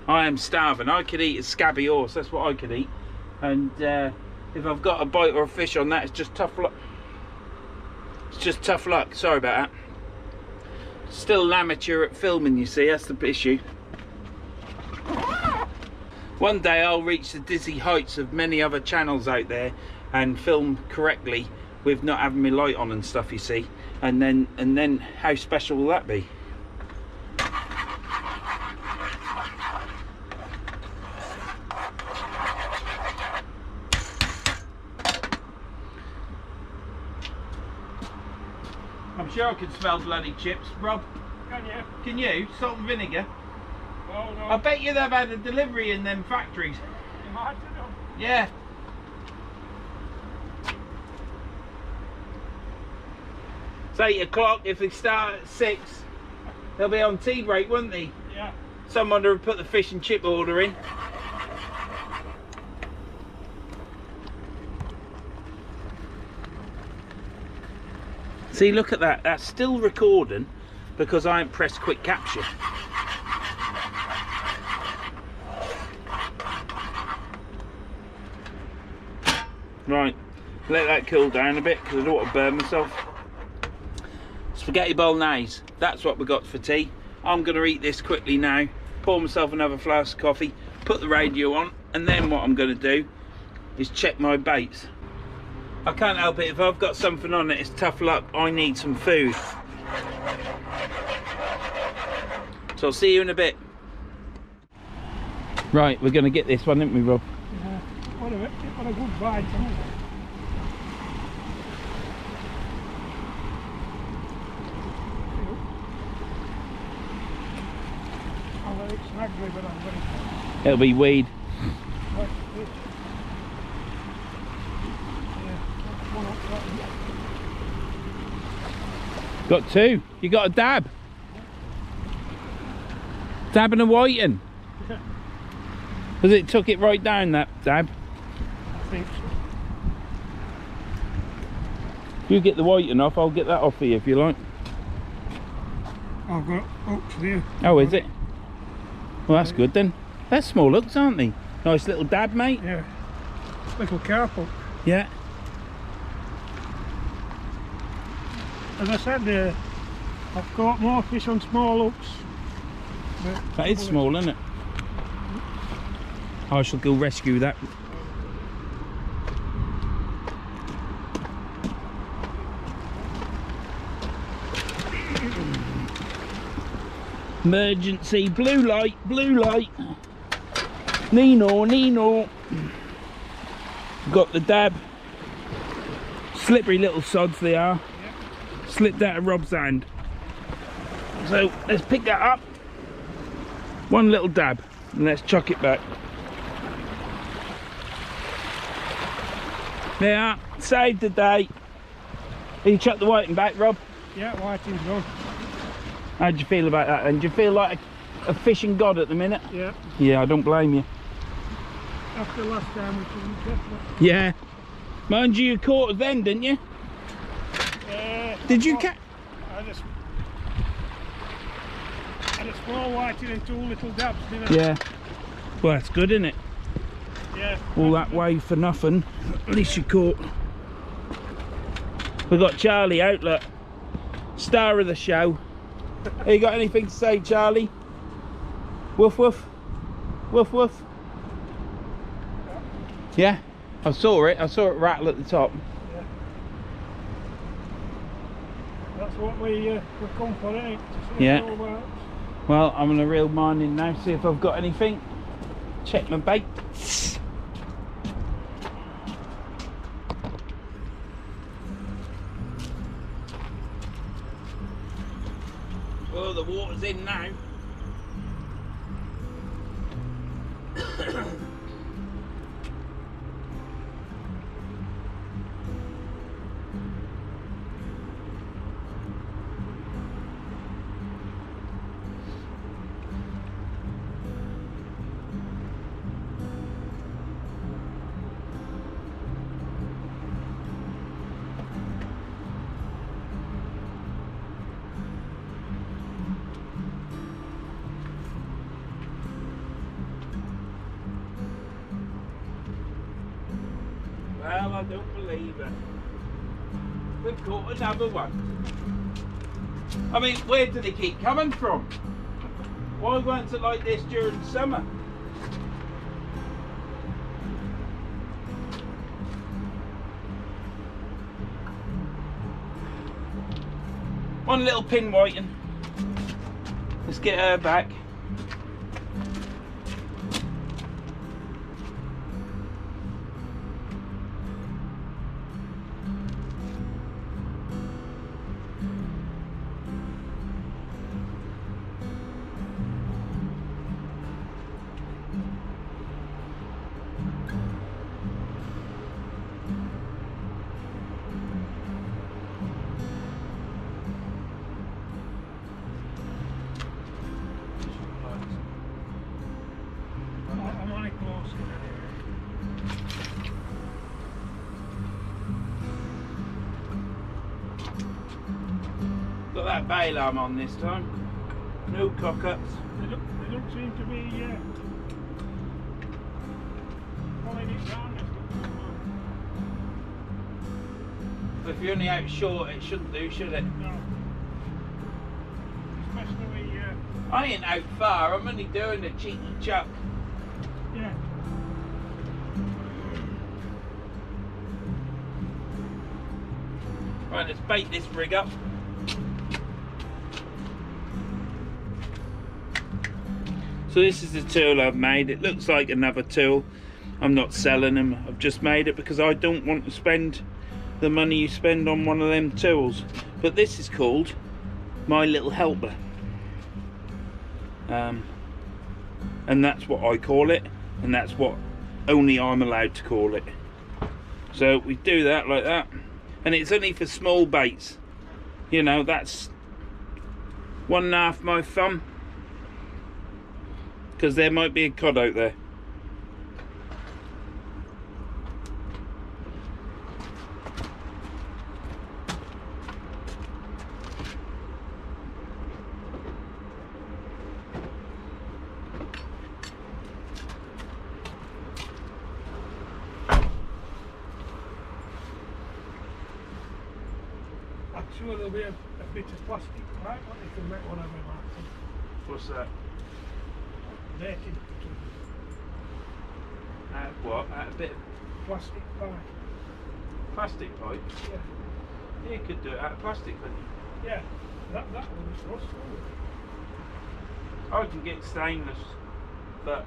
I am starving. I could eat a scabby horse, that's what I could eat. And if I've got a bite or a fish on that, it's just tough luck. It's just tough luck, sorry about that. Still an amateur at filming, you see, that's the issue. One day I'll reach the dizzy heights of many other channels out there and film correctly with not having my light on and stuff, you see. And then how special will that be? I'm sure I can smell bloody chips, Rob.
Can you?
Can you? Salt and vinegar?
Well, no.
I bet you they've had a delivery in them factories.
You might have done.
Yeah. It's 8 o'clock. If they start at 6, they'll be on tea break, won't they?
Yeah.
Someone will put the fish and chip order in. See, look at that. That's still recording because I haven't pressed quick capture. Right, let that cool down a bit because I don't want to burn myself. Spaghetti bolognese, that's what we got for tea. I'm going to eat this quickly now, pour myself another flask of coffee, put the radio on, and then what I'm going to do is check my baits. I can't help it, if I've got something on it, it's tough luck. I need some food. So I'll see you in a bit. Right, we're going to get this one, aren't we, Rob?
Yeah. What a good bite, isn't it? I'll let it snag me, but I'm very...
It'll be weed.
Like this. One up there.
Got two. You got a dab. Dab and a whiting.
Yeah.
Because it took it right down, that dab.
I think so.
You get the whiting off, I'll get that off for you if you like.
I've got hooks there.
Oh, is it? Well, that's good then. They're small hooks, aren't they? Nice little dab, mate.
Yeah. Little carp hook.
Yeah.
As I said, I've caught more fish on small hooks.
That is small, isn't it? I shall go rescue that. Emergency, blue light, blue light. Nino, Nino. Got the dab. Slippery little sods they are. Yep. Slipped out of Rob's hand. So let's pick that up. One little dab and let's chuck it back. There, saved the day. You chuck the whiting back, Rob?
Yeah, whiting's gone.
How do you feel about that then? Do you feel like a fishing god at the minute?
Yeah.
Yeah, I don't blame you.
After last time we couldn't catch that.
Yeah. Mind you caught us then, didn't you? Did you catch?
I had a small whiting and 2 little dabs, didn't I?
Yeah. Well, that's good, isn't it?
Yeah.
All that way for nothing. At least you caught. We've got Charlie out, look. Star of the show. Have you got anything to say, Charlie? Woof woof. Woof woof. Yeah, I saw it rattle at the top.
Yeah. That's what we come for, ain't it? To see
Yeah.
it all works.
Well, I'm gonna reel mine in now, see if I've got anything. Check my bait. Well, the water's in now. Well, I don't believe it. We've caught another one. I mean, where do they keep coming from? Why weren't it like this during summer? One little pin whiting. Let's get her back.
I'm on it close.
Got that bail arm on this time. No cock-ups.
They don't seem to be pulling it down.
But if you're only out short, it shouldn't do, should it?
No. Especially
I ain't out far, I'm only doing a cheeky chuck.
yeah.
Right, let's bait this rig up. So this is the tool I've made. It looks like another tool. I'm not selling them. I've just made it because I don't want to spend the money you spend on one of them tools. But this is called My Little Helper. And that's what I call it. And that's what only I'm allowed to call it. So we do that like that. And it's only for small baits. You know, that's 1/2 my thumb. Because there might be a cod out there.
sure there'll be a bit of plastic pipe, what you can make one of them out of.
What's that?
Dated
Out of what? Out of a bit of
plastic pipe.
plastic pipe?
Yeah.
Yeah, you could do it out of plastic, couldn't you?
Yeah. That one's rust, won't it?
I can get stainless, but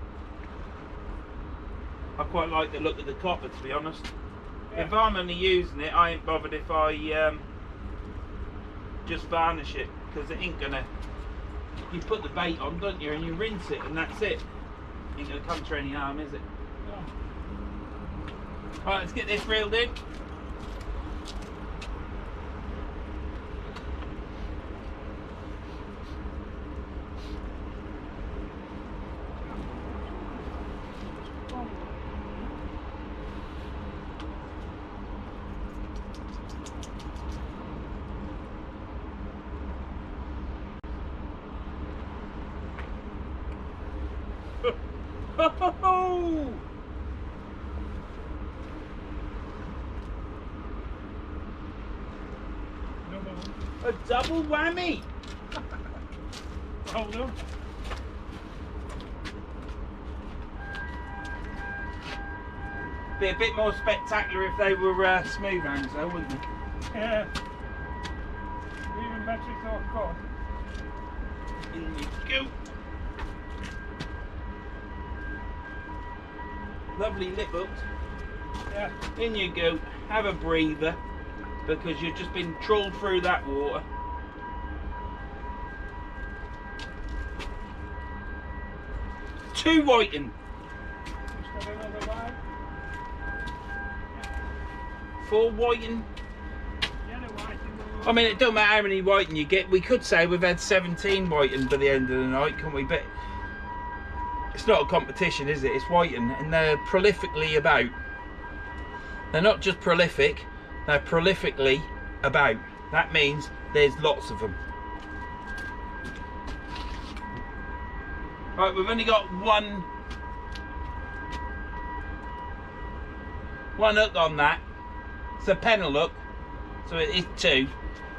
I quite like the look of the copper, to be honest.
Yeah.
If I'm only using it, I ain't bothered if I just varnish it, because it ain't gonna. You put the bait on, don't you, and you rinse it, and that's it. Ain't gonna come to any harm, is it?
No.
Right, let's get this reeled in. Ho-ho-ho! A double whammy!
Hold on.
Be a bit more spectacular if they were smooth hands though, wouldn't they?
Yeah. Even better if they're caught.
In you go. Lovely lip hooked.
Yeah.
In you go. Have a breather, because you've just been trawled through that water. Two whiting.
Just got another line.
Four whiting.
Yellow white in the
I mean, it don't matter how many whiting you get. We could say we've had 17 whiting by the end of the night, can't we? But it's not a competition, is it? It's whiting, and they're prolifically about. They're not just prolific, they're prolifically about. That means there's lots of them. Right, we've only got one hook on that. It's a pennel hook, so it is two.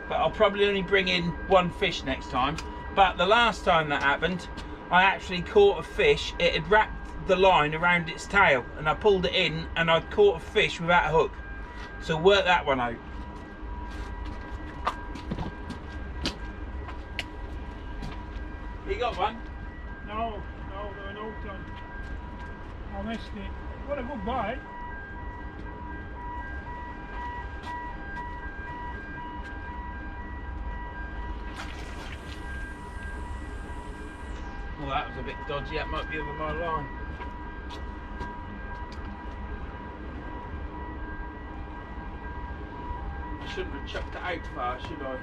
But I'll probably only bring in one fish next time. But the last time that happened, I actually caught a fish. It had wrapped the line around its tail, and I pulled it in, and I caught a fish without a hook. So work that one out. You got one?
No, there were no done. I missed it. What a good bite.
Well, that was a bit dodgy. That might be over my line. I shouldn't have chucked it out far, should I?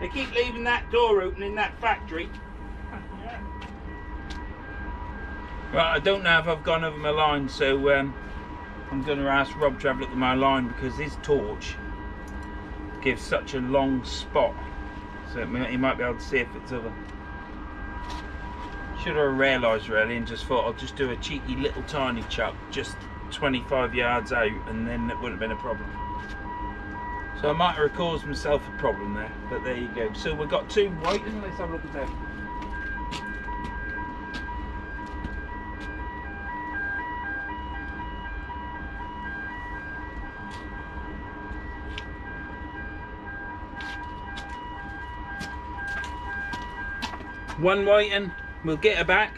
They keep leaving that door open in that factory.
Yeah.
Right, I don't know if I've gone over my line, so I'm going to ask Rob to have a look at my line, because his torch gives such a long spot, so he might be able to see if it's over. Should have realised really, and just thought I'll just do a cheeky little tiny chuck, just 25 yards out, and then it wouldn't have been a problem. So I might have caused myself a problem there, but there you go. So we've got two white, and let's have a look at them. One whiting, we'll get her back.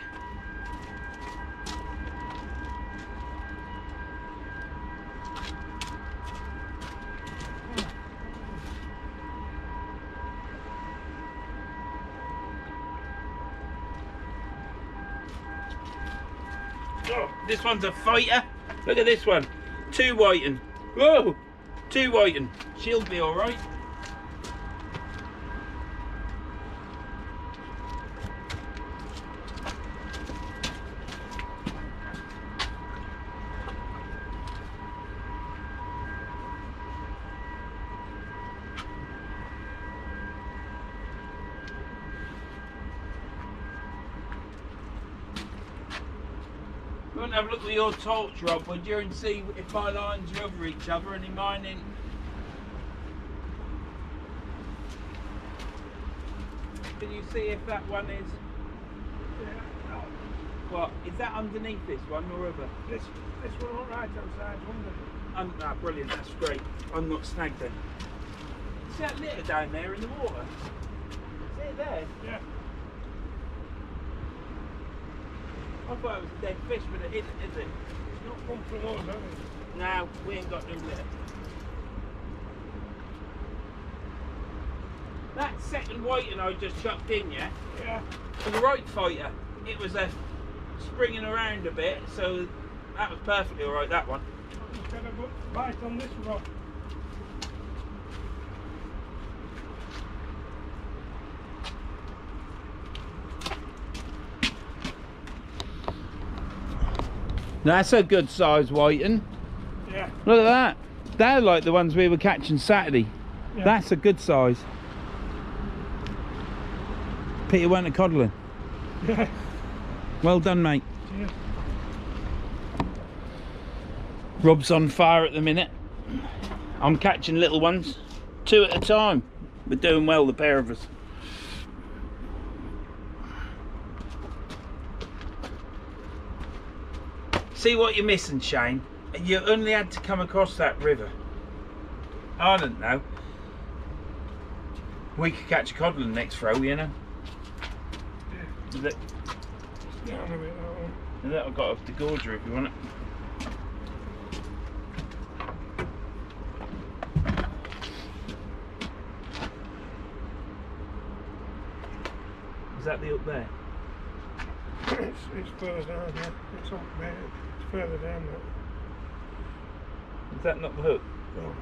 Oh, this one's a fighter. Look at this one. Two whiting. Whoa! Two whiting. She'll be alright. You want to have a look with your torch, Rob, would you, and see if my lines are over each other and in mine in. Can you see if that one is?
Yeah.
What is that underneath this one or other?
This one on right hand side, under.
Ah, brilliant. That's great. I'm not snagged then. See that litter down there in the water? See it there?
Yeah.
I thought it was a dead fish, but it isn't, is it?
It's not come from us, have it?
No, we ain't got no litter. That second whiting I just chucked in, yeah?
Yeah.
Was a right fighter. It was a springing around a bit, so that was perfectly alright, that one.
Just had a good bite on this rod.
That's a good size whiting.
Yeah.
Look at that. They're like the ones we were catching Saturday.
Yeah.
That's a good size. Peter went to coddling.
Yeah.
Well done, mate.
Cheers.
Rob's on fire at the minute. I'm catching little ones, 2 at a time. We're doing well, the pair of us. See what you're missing, Shane? You only had to come across that river. I don't know. We could catch a codling next throw, you know.
Yeah.
Is it?
Down a bit, that one.
Is it? I've got off the gorger if you want it. Is that the up there?
It's further down, yeah. It's up there. It's further down there.
Is that not the hook?
No.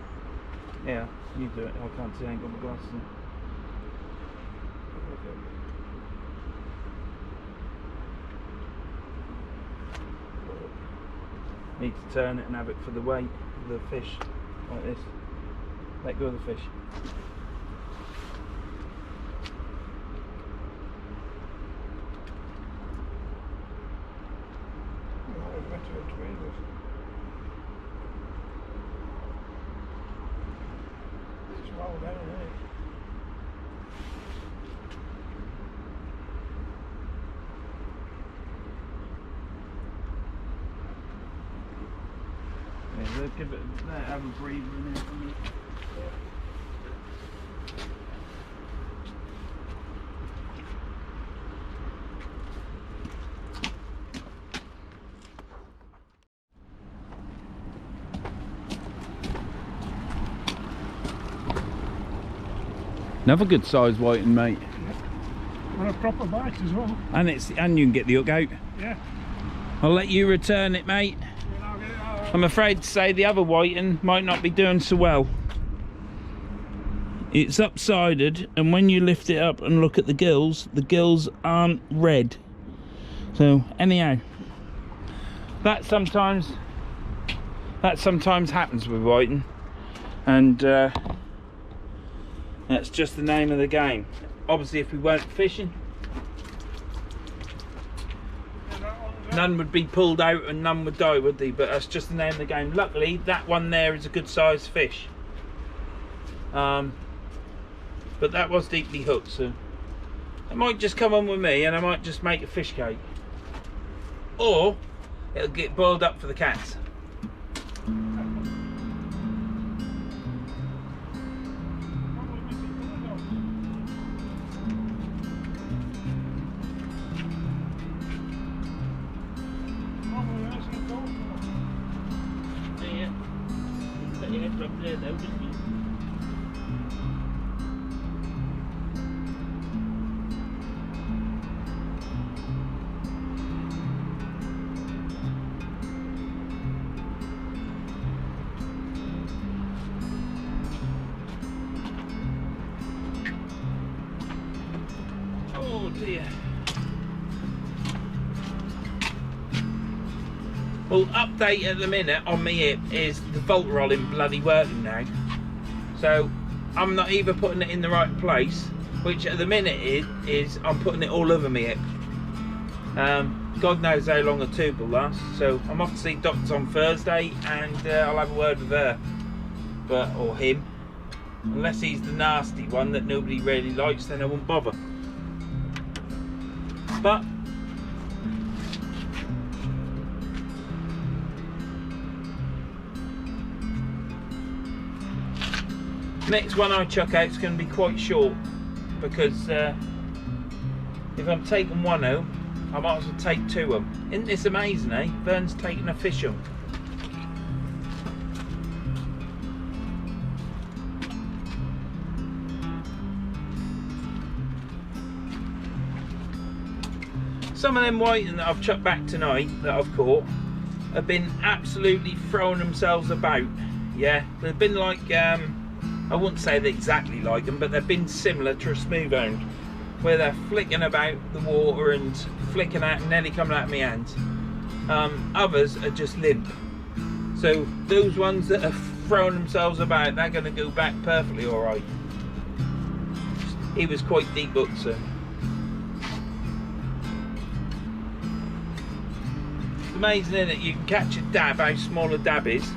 Yeah, you do it. I can't see. I ain't got my glasses on. Need to turn it and have it for the weight of the fish, like this. Let go of the fish.
It's well down, isn't it?
Yeah, let's give it. Have a breather in there for me. Another good sized whiting, mate.
And a proper bite as well.
And you can get the hook out.
Yeah.
I'll let you return it, mate.
And I'll get it out.
I'm afraid to say the other whiting might not be doing so well. It's upsided, and when you lift it up and look at the gills aren't red. So anyhow, that sometimes happens with whiting, and that's just the name of the game. Obviously, if we weren't fishing, none would be pulled out and none would die, would they? But that's just the name of the game. Luckily, that one there is a good sized fish. But that was deeply hooked, so it might just come on with me and I might just make a fish cake. Or it'll get boiled up for the cats. There though, didn't you? Oh dear. Well, update at the minute on my hip is the bolt rolling bloody working now. So I'm not either putting it in the right place, which at the minute is I'm putting it all over my hip. God knows how long a tube will last. So I'm off to see doctors on Thursday, and I'll have a word with her, or him. Unless he's the nasty one that nobody really likes, then I won't bother. But next one I chuck out is going to be quite short, because if I'm taking one out, I might as well take two of them. Isn't this amazing, eh? Verns taking a fish home. Some of them whiting that I've chucked back tonight, that I've caught, have been absolutely throwing themselves about. Yeah, they've been like, I wouldn't say they're exactly like them, but they've been similar to a smooth hound, where they're flicking about the water and flicking out and nearly coming out of my hands. Others are just limp. So those ones that are throwing themselves about, they're going to go back perfectly alright. He was quite deep hooked, so. It's amazing, isn't it? You can catch a dab, how small a dab is,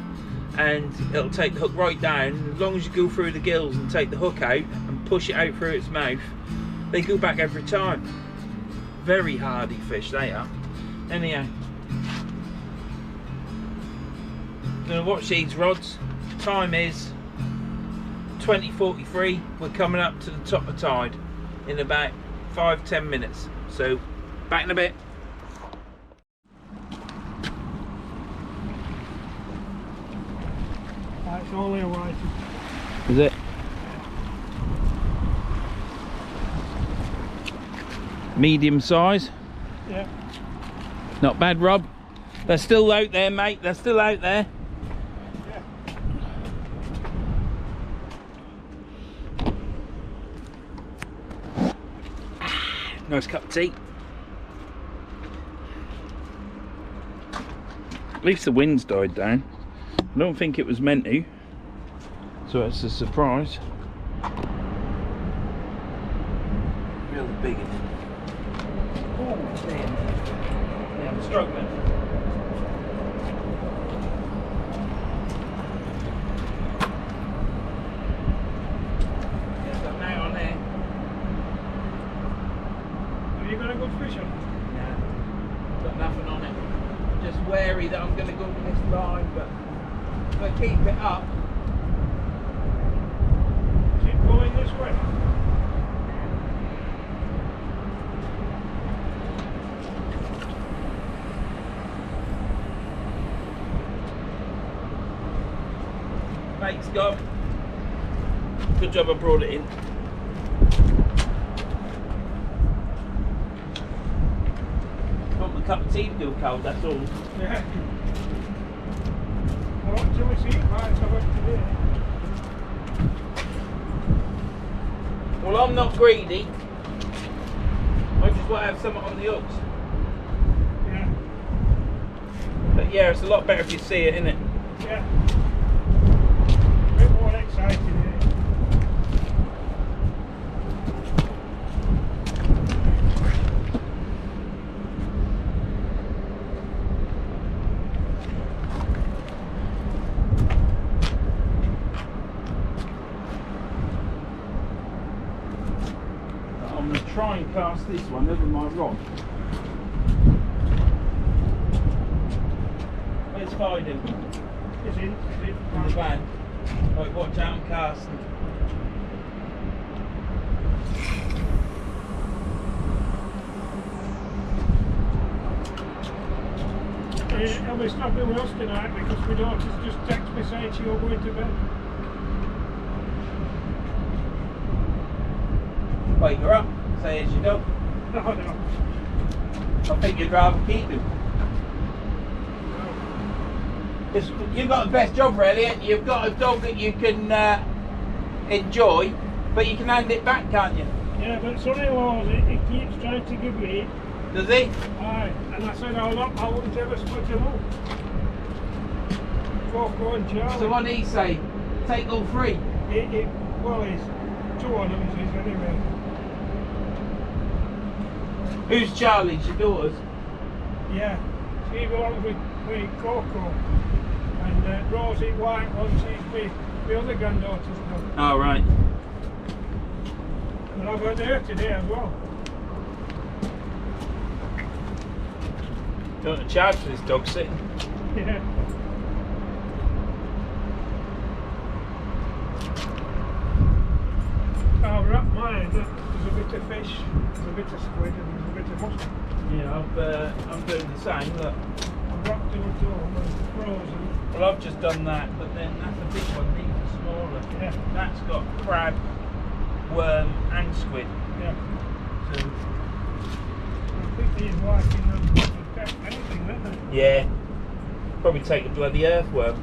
and it'll take the hook right down. As long as you go through the gills and take the hook out and push it out through its mouth, they go back every time. Very hardy fish they are. Anyhow, gonna watch these rods. Time is 20:43. We're coming up to the top of tide in about 5-10 minutes. So back in a bit.
It's only a white.
Is it? Medium size.
Yeah.
Not bad, Rob. They're still out there, mate. They're still out there. Yeah. Nice cup of tea. At least the wind's died down. I don't think it was meant to, so it's a surprise. Really big, isn't it? Oh, damn. Yeah, I'm struggling. Yeah, got now on there.
Have you got a good fish on?
Nah, got nothing on it. Just wary that I'm going to go with this line, but if I keep it up.
Is it going this way?
Thanks, God. Good job I brought it in. Want my cup of tea to go cold, that's all.
Yeah. I want to see it, right? So what today?
Well, I'm not greedy. I just want to have something on the hooks.
Yeah.
But yeah, it's a lot better if you see it, isn't it?
Yeah. A bit more exciting, eh?
I'm going to try and cast this one over my rod. Where's Fiding?
Is it?
In the van. Right, watch out, I'm casting.
I'll be stopping with us tonight because my daughter's just texted me saying she'll go into bed.
Wake her up, say as you go.
No, no.
I think you'd rather keep him. You've got the best job really, and you've got a dog that you can enjoy, but you can hand it back, can't you?
Yeah, but son-in-law, he keeps trying to give me it.
Does he?
Aye, and I said I wouldn't ever split him up. Coco and Charlie.
So what did he say? Take all three?
Well, he's two on them, anyway.
Who's Charlie's? Your daughter's?
Yeah, she belongs with Coco, and Rosie White ones she's the other granddaughter's dog.
Oh, right.
And I've got her today as well.
You want to charge for this dog sitting?
Yeah. I've wrapped mine. There's a bit of fish, there's a bit of squid, and there's a bit of mustard.
Yeah, I'm doing the same, look.
I've wrapped them at home and frozen.
Well, I've just done that, but then that's a big one, these are smaller.
Yeah.
That's got crab, worm and squid.
Yeah.
So,
I think these wiping them would catch anything, wouldn't they?
yeah. Probably take a bloody earthworm.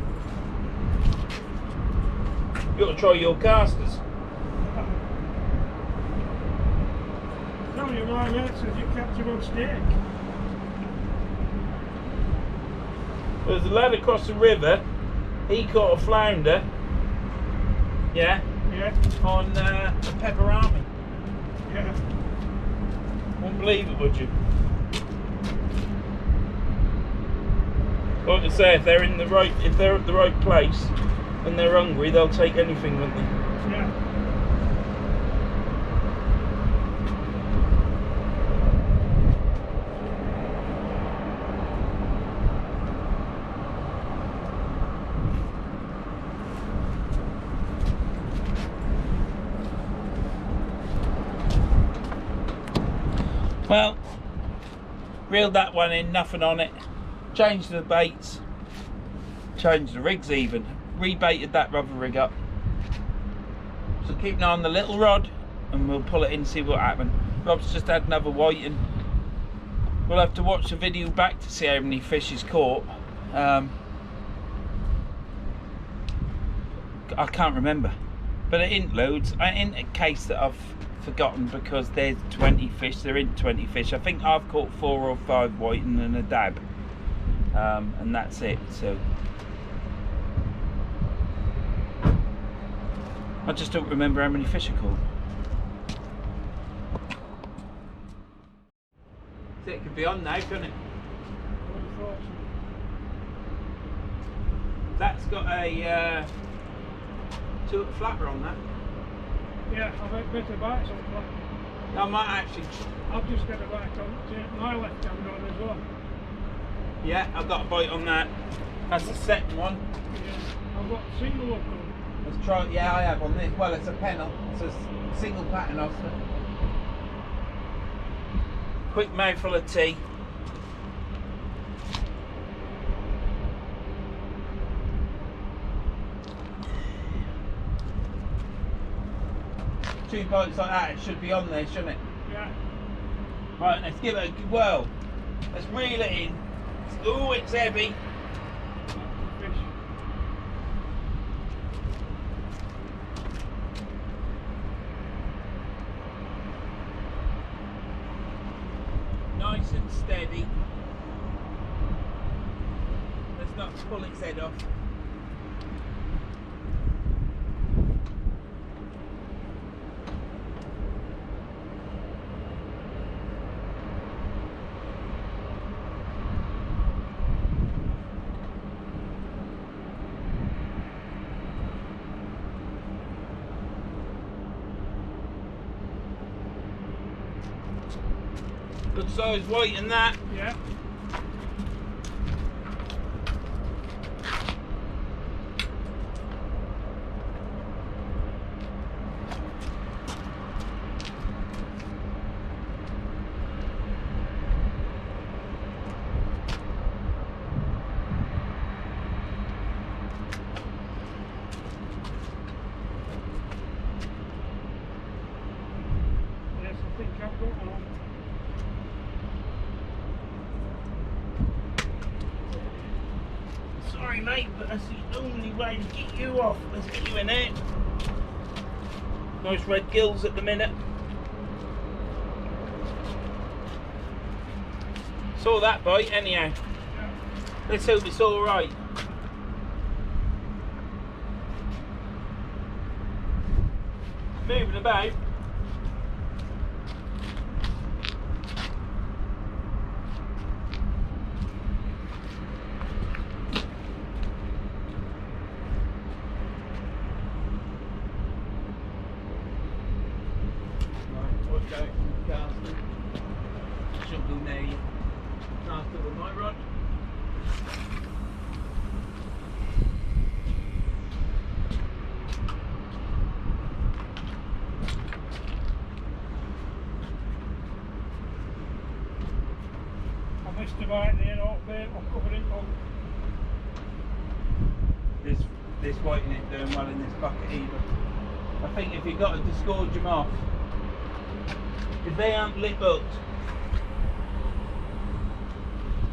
You ought to try your casters.
Tell you, my mate says you catch them on steak.
There's a lad across the river, he caught a flounder, yeah,
Yeah.
on a pepperami.
Yeah.
Wouldn't believe it, would you? Like I say, if they're at the right place and they're hungry, they'll take anything, won't they?
Yeah.
Well, reeled that one in, nothing on it. Changed the baits, changed the rigs even, rebaited that rubber rig up. So keep an eye on the little rod and we'll pull it in and see what happened. Rob's just had another whiting. We'll have to watch the video back to see how many fish he's caught. I can't remember, but it ain't loads. It ain't a case that I've forgotten because there's 20 fish, there ain't 20 fish. I think I've caught 4 or 5 whiting and a dab. And that's it. So I just don't remember how many fish I caught. So it could be on now, couldn't it? That's got a 2 flapper on that.
Yeah, I've had a bit of bites on that.
I might actually.
I've just got a bite on my left hand on as well.
Yeah, I've got a bite on that. That's the second one.
Yeah, I've got a single hook on.
Let's try. Yeah, I have on this. Well, it's a pennel. It's a single pattern Oscar. Quick mouthful of tea. Two bites like that, it should be on there, shouldn't it?
Yeah.
Right, let's give it a good whirl. Let's reel it in. Oh, it's heavy.
Fish.
Nice and steady. Let's not pull its head off. Good size white in that.
Yeah. Yes, I think I've got one.
Sorry mate, but that's the only way to get you off. Let's get you in there. Nice red gills at the minute. Saw that bite anyhow.
Yeah.
Let's hope it's alright. Moving about. Nice little night rod.
I missed the bite there, not bait, I'm covered in bog.
This whiting ain't doing well in this bucket either. I think if you've got to disgorge them off, if they aren't lip hooked,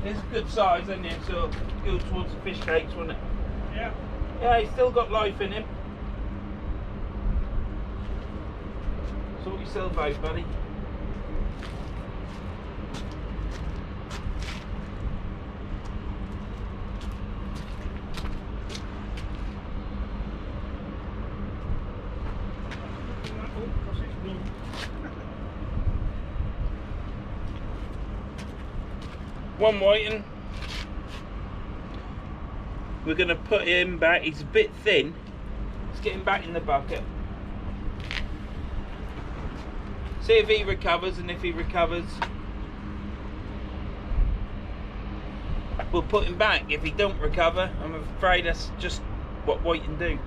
it's a good size, isn't it? So go towards the fish cakes, wouldn't it?
Yeah.
Yeah, he's still got life in him. Sort yourself out, buddy. One whiting. We're going to put him back. He's a bit thin. Let's get him back in the bucket. See if he recovers, and if he recovers, we'll put him back. If he don't recover, I'm afraid that's just what whiting do.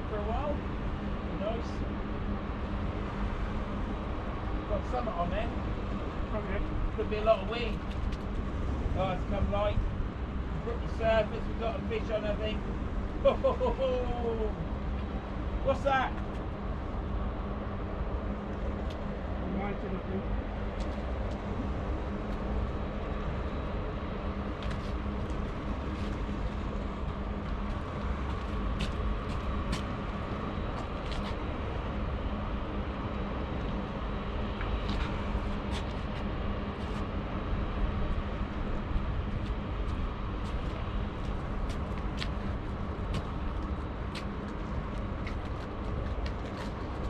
For a while. Nice. Got something on there.
Okay.
Could be a lot of weed. Oh, it's come light. Brook the surface, we've got a fish on, I think. Ho, ho, ho, ho. What's that?
Whiting, I think.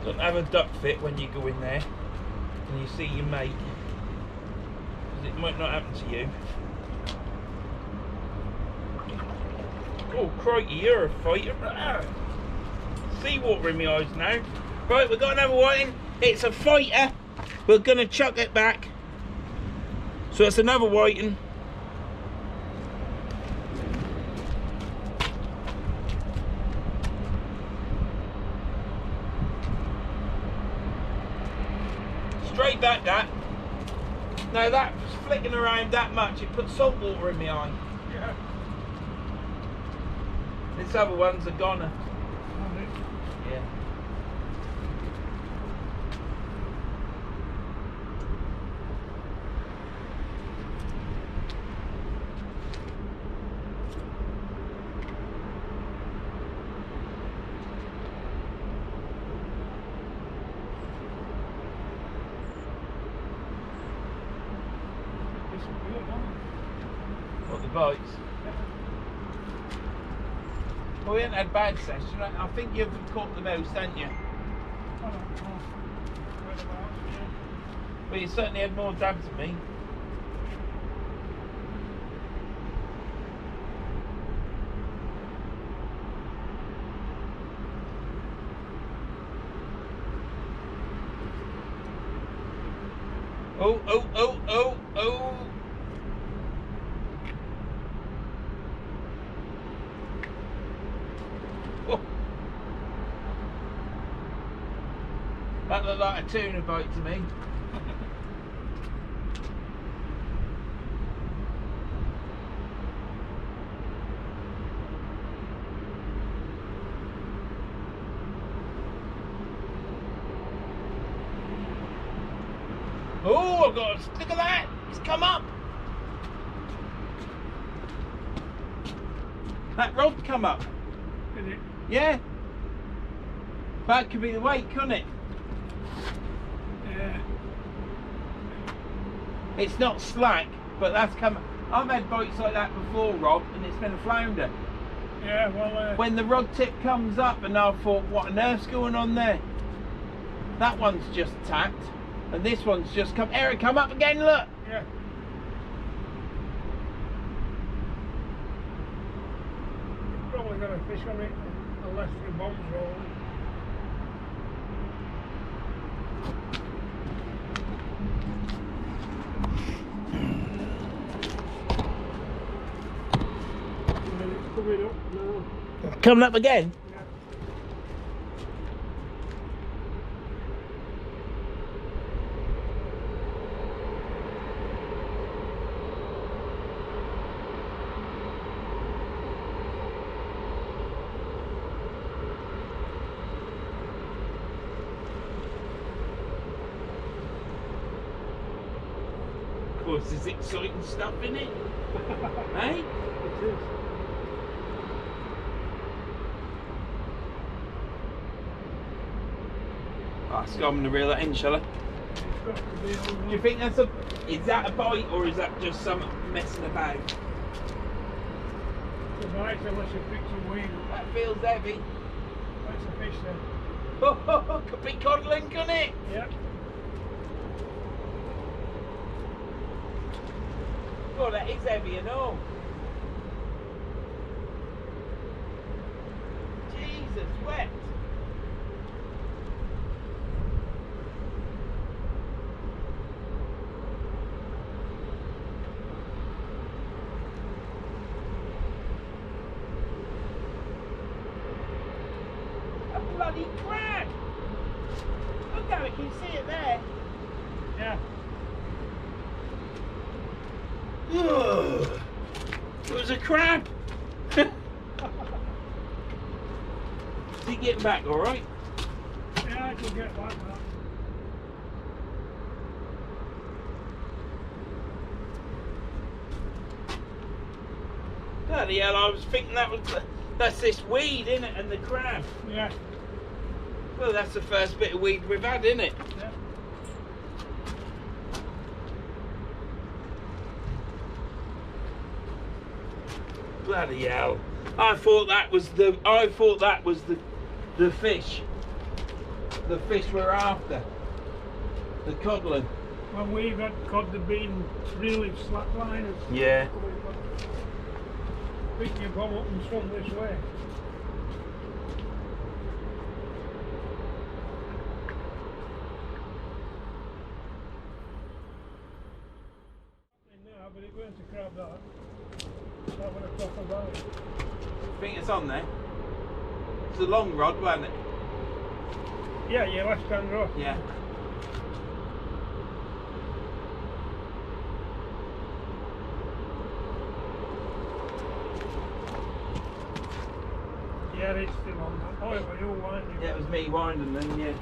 Don't have a duck fit when you go in there and you see your mate, because it might not happen to you. Oh crikey, you're a fighter. Seawater in my eyes now. Right, we've got another whiting. It's a fighter. We're going to chuck it back. So it's another whiting. Straight back that. Now that was flicking around that much, it put salt water in my eye.
Yeah.
This other one's a goner. Yeah. What, the bites? Well, we haven't had bad session. I think you've caught the most, haven't you?
I don't know. Whereabouts, yeah.
Well, you certainly had more dabs than me. Oh, oh, oh, oh, oh. Oh. That looked like a tuna bite to me. Oh, I've got a stick of that. It's come up. That rod come up.
Did it?
Yeah. That could be the weight, couldn't it?
Yeah.
It's not slack, but that's come. I've had bites like that before, Rob, and it's been a flounder.
Yeah, well...
When the rod tip comes up, and I thought, what on earth's going on there? That one's just tacked, and this one's just come. Eric, come up again, look!
yeah. You've probably got a fish on it, unless the bomb's rolling. Coming up now.
Coming up again?
Yeah.
Of course, there's exciting stuff in it. Hey?
It is.
Let's go on the reel that in, shall I?
It's got to be on.
Do you think that's a... Is that a bite, or is that just some messing about?
It's a bite unless you pick some weed.
That feels heavy.
That's a fish then.
Oh, could be codling, couldn't it?
Yeah.
Oh, that is heavy and all. Jesus, wet. A bloody crab. Look how we can see it there.
Yeah.
It was a crab. Is he getting back all right?
Yeah, I can get like that.
Bloody hell, I was thinking that's this weed, isn't it, and the crab.
Yeah.
Well, that's the first bit of weed we've had, isn't it?
Yeah.
Bloody hell! I thought that was the fish. The fish we're after. The codling.
When we've had cod, they've been really slackliners.
Yeah.
Pick your bomb up and swim this way. Now, but it weren't a crab that. That was a proper bite.
I think it's on there. It's a long rod, wasn't it?
Yeah, your left hand rod.
Yeah.
Yeah, it's still on that. Oh, it was you winding.
Yeah, it was me winding then, yeah.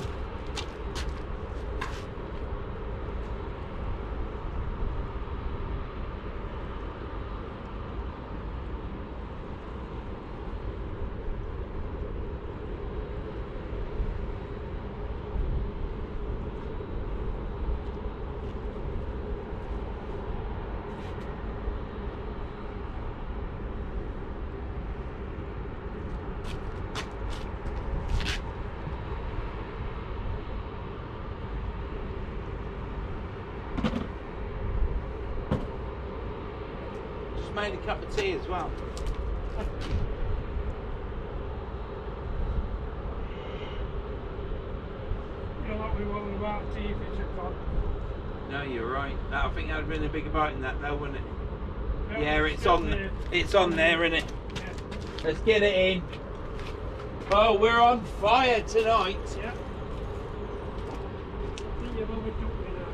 Made a cup of tea as well.
You're not be worried about tea if it's a cod.
No, you're right. I think that would have been a bigger bite than that though, wouldn't it?
Yeah,
Yeah, it's on there. It's on there, isn't it?
Yeah.
Let's get it in. Oh, we're on fire tonight.
Yeah. I think you've overtook me now.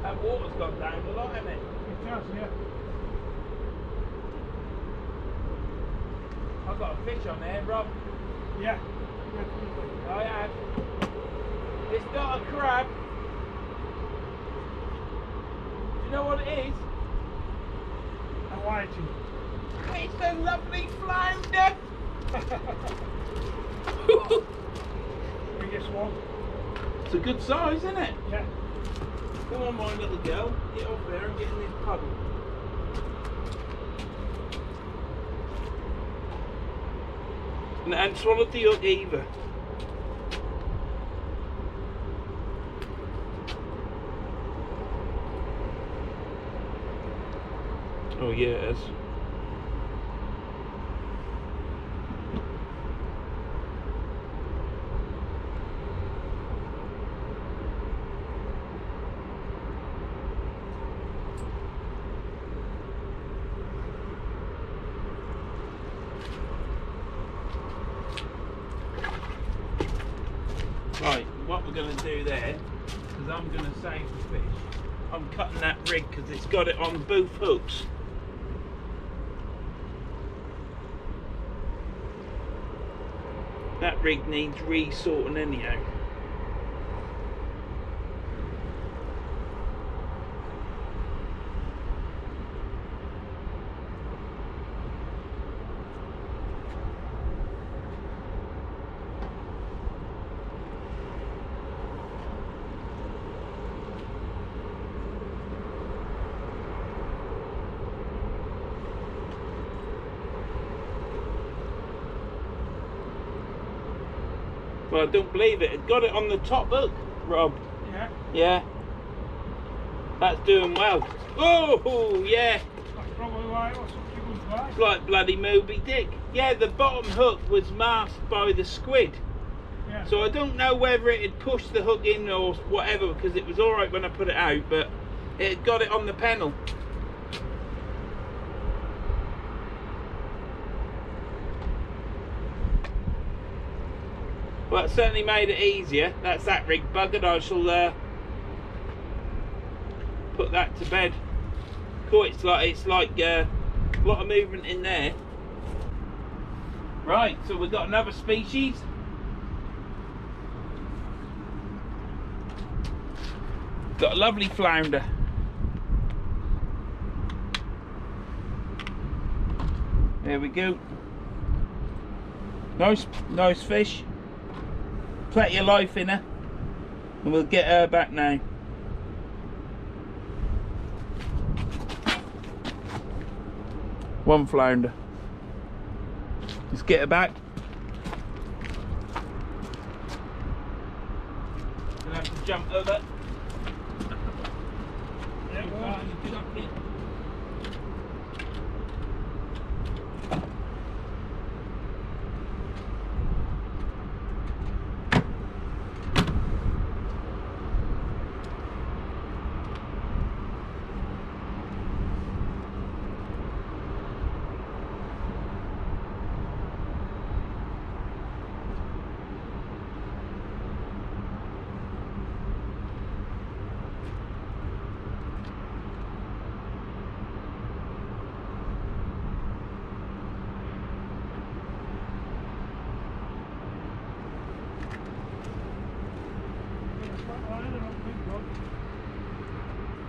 That water's gone down a lot, hasn't it?
It has, yeah.
I've got a fish on there, Rob.
Yeah. Definitely.
I have. It's not a crab. You know what it is?
I'm waiting.
It's a lovely flounder.
Biggest one.
It's a good size, isn't it?
Yeah.
Come on, my little girl. Get up there and get in this puddle. And swallow the hook either. Oh yes. Right, what we're going to do there, because I'm going to save the fish, I'm cutting that rig because it's got it on both hooks. That rig needs re-sorting anyhow. Well, I don't believe it. It got it on the top hook, Rob.
Yeah.
Yeah. That's doing well. Oh, yeah.
That's probably why it was such a good bite.
It's like bloody Moby Dick. Yeah, the bottom hook was masked by the squid.
Yeah.
So I don't know whether it had pushed the hook in or whatever, because it was alright when I put it out, but it had got it on the panel. Well, it certainly made it easier. That's that rig buggered. I shall put that to bed. Cool, it's like a lot of movement in there. Right, so we've got another species. Got a lovely flounder. There we go. Nice fish. Plenty of life in her. And we'll get her back now. One flounder. Let's get her back. Gonna have to jump over.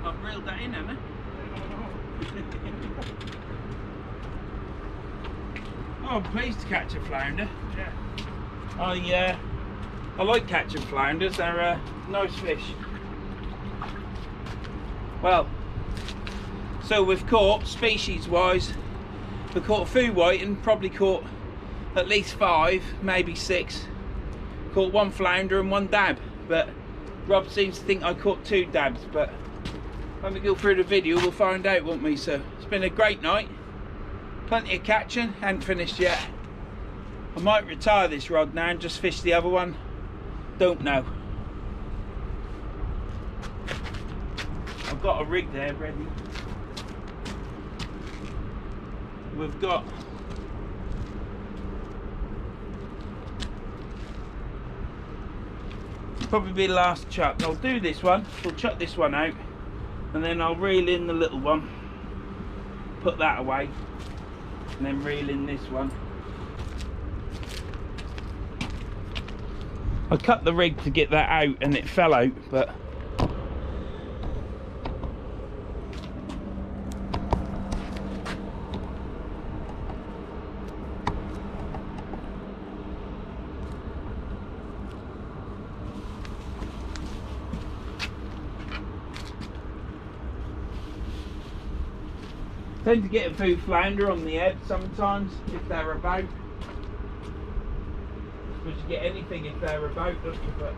I've reeled that in, haven't I? Oh, I'm pleased to catch a flounder.
Yeah.
I like catching flounders. They're nice fish. Well, so we've caught, species-wise, we've caught food white and probably caught at least 5, maybe 6. Caught 1 flounder and 1 dab, but Rob seems to think I caught 2 dabs, but when we go through the video we'll find out, won't we? So it's been a great night, plenty of catching, hadn't finished yet. I might retire this rod now and just fish the other one, don't know. I've got a rig there ready. We've got probably be the last chuck. I'll do this one, we'll chuck this one out and then I'll reel in the little one, put that away and then reel in this one. I cut the rig to get that out and it fell out, but Tend to get a few flounder on the head sometimes if they're about. But you get anything if they're about, don't you? But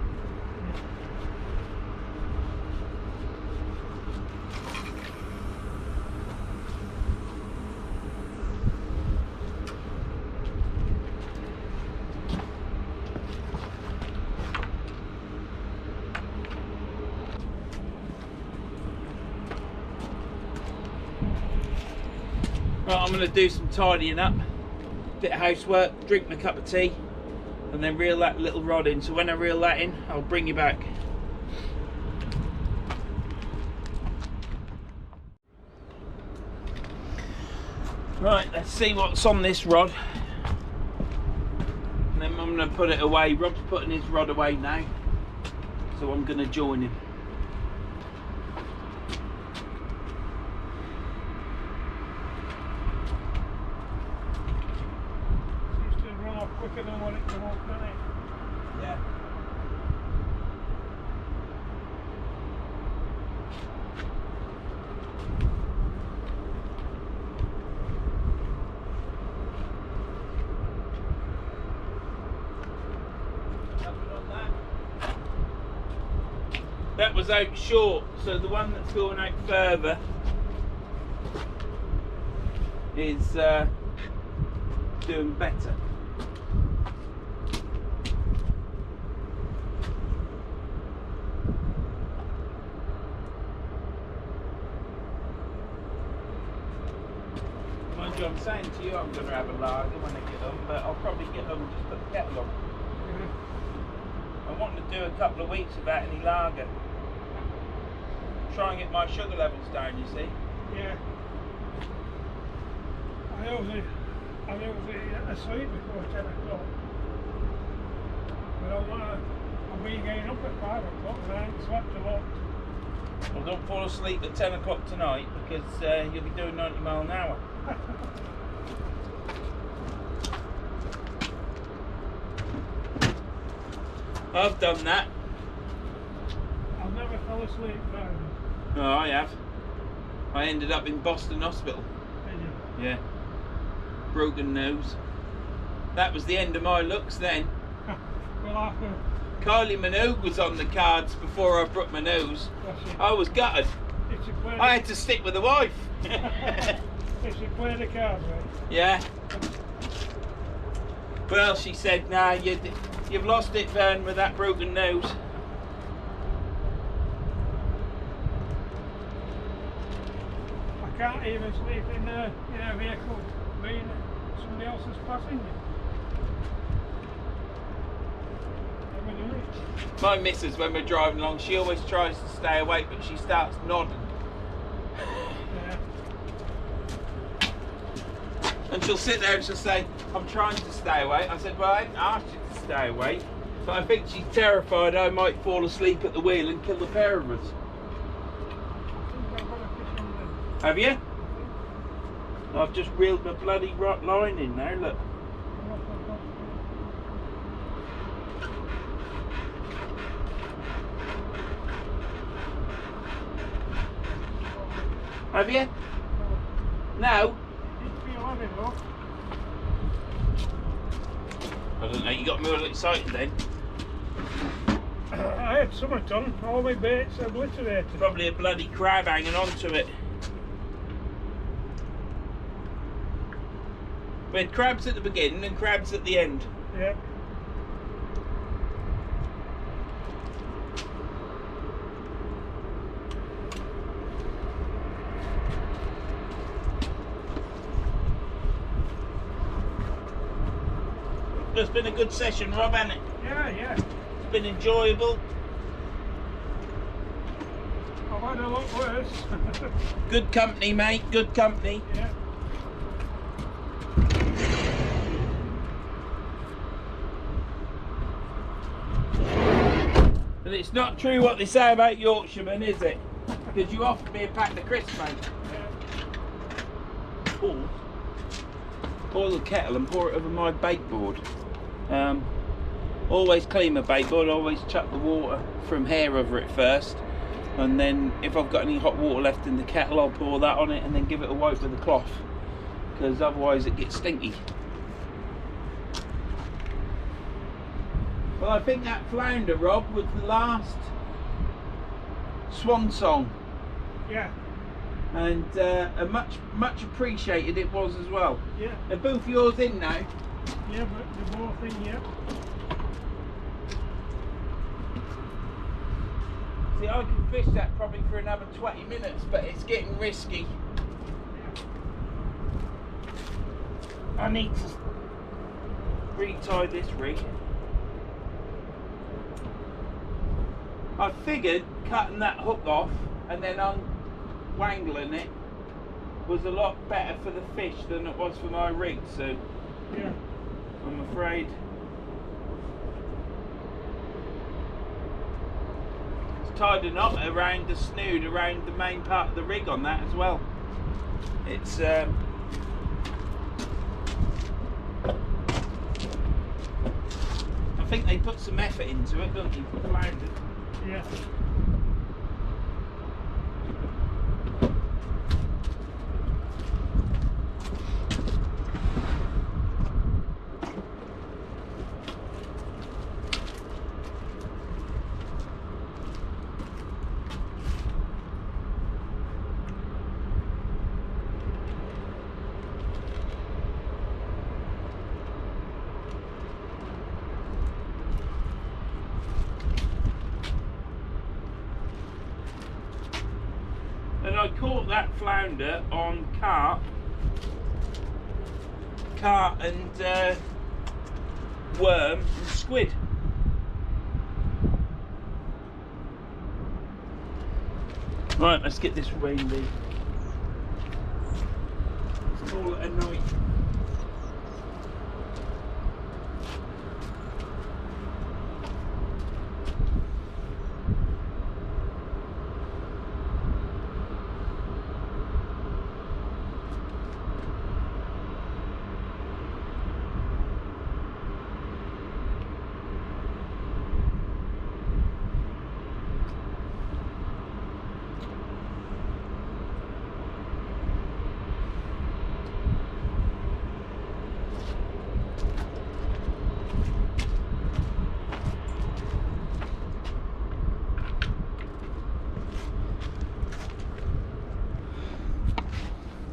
right, I'm going to do some tidying up, bit of housework, drink my cup of tea, and then reel that little rod in. So when I reel that in, I'll bring you back. Right, let's see what's on this rod. And then I'm going to put it away. Rob's putting his rod away now, so I'm going to join him.
Quicker than what it can walk, doesn't it?
Yeah. That was out short, so the one that's going out further is doing better. I'm saying to you I'm going to have a lager when I get them, but I'll probably get them and just put the kettle on. I want to do a couple of weeks without any lager. Try and get my sugar levels down, you see.
Yeah. I usually asleep before 10 o'clock. But I'll be getting up at 5 o'clock and I ain't slept a lot.
Well, don't fall asleep at 10 o'clock tonight because you'll be doing 90 mile an hour. I've done that.
I've never fell asleep down.
Oh, I have. I ended up in Boston Hospital.
Did you?
Yeah. Broken nose. That was the end of my looks then.
Well, after
Kylie Minogue was on the cards before I broke my nose. I was gutted. I had to stick with the wife.
Did she play the cards right?
Yeah. Well, she said, nah, you've lost it, Vern, with that broken nose.
I can't even sleep in a vehicle being somebody else's passenger. Never do it.
My missus, when we're driving along, she always tries to stay awake, but she starts nodding.
Yeah.
And she'll sit there and she'll say, I'm trying to stay awake. I said, well, I didn't ask you to stay awake. But I think she's terrified I might fall asleep at the wheel and kill the pair of us. Have you? I've just reeled my bloody line in now, look. Have you? No? I don't know, you got me all excited then.
I had something done, all my baits obliterated.
Probably a bloody crab hanging onto it. We had crabs at the beginning and crabs at the end.
Yeah.
It's been a good session, Rob, hasn't it?
Yeah, yeah.
It's been enjoyable.
I've had a lot worse.
Good company, mate, good company.
Yeah.
But it's not true what they say about Yorkshiremen, is it? Because you offered me a pack of crisps, mate.
Yeah.
Boil the kettle and pour it over my bake board. Always clean my bake board, always chuck the water from here over it first. and then if I've got any hot water left in the kettle, I'll pour that on it and then give it a wipe with a cloth, because otherwise it gets stinky. Well, I think that flounder, Rob, was the last swan song.
Yeah.
And a much appreciated it was as well.
Yeah.
Are both yours in now?
Yeah, but they're both in, yeah.
See, I could fish that probably for another 20 minutes, but it's getting risky. I need to retie this rig. I figured cutting that hook off and then unwangling it was a lot better for the fish than it was for my rig, so
yeah.
I'm afraid it's tied a knot around the snood, around the main part of the rig on that as well. It's I think they put some effort into it, don't they, for flounders?
Yeah.
And I caught that flounder on carp and worm and squid. Right, let's get this rain bee. Let's call it a night.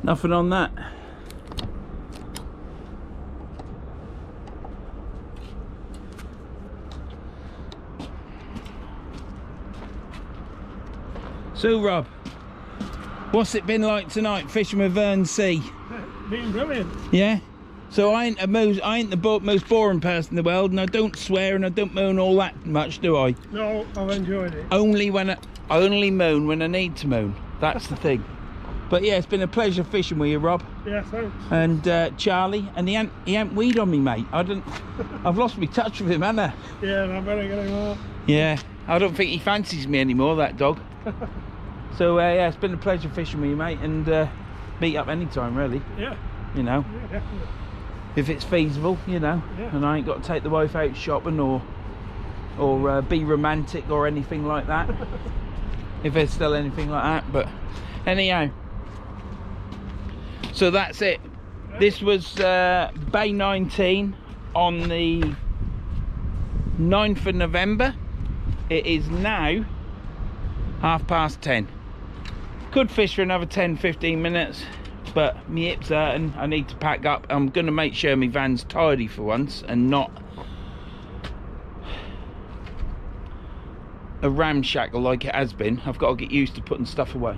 Nothing on that. So Rob, what's it been like tonight fishing with Verns Sea?
Been brilliant.
Yeah? So I ain't the most boring person in the world, and I don't swear and I don't moan all that much, do I?
No, I've enjoyed it.
I only moan when I need to moan. That's the thing. But yeah, it's been a pleasure fishing with you, Rob.
Yeah, thanks.
And Charlie, and he ain't weed on me, mate. I've lost my touch with him, haven't I?
Yeah, and I better get him out.
Yeah, I don't think he fancies me anymore, that dog. So yeah, it's been a pleasure fishing with you, mate, and meet up anytime, really.
Yeah.
You know,
Yeah, definitely.
if it's feasible, you know,
Yeah.
and I ain't got to take the wife out shopping or be romantic or anything like that. If there's still anything like that, but anyhow. So that's it. This was Bay 19 on the 9th of November. It is now 10:30. Could fish for another 10-15 minutes, but my hips hurting. I need to pack up. I'm going to make sure my van's tidy for once and not a ramshackle like it has been. I've got to get used to putting stuff away.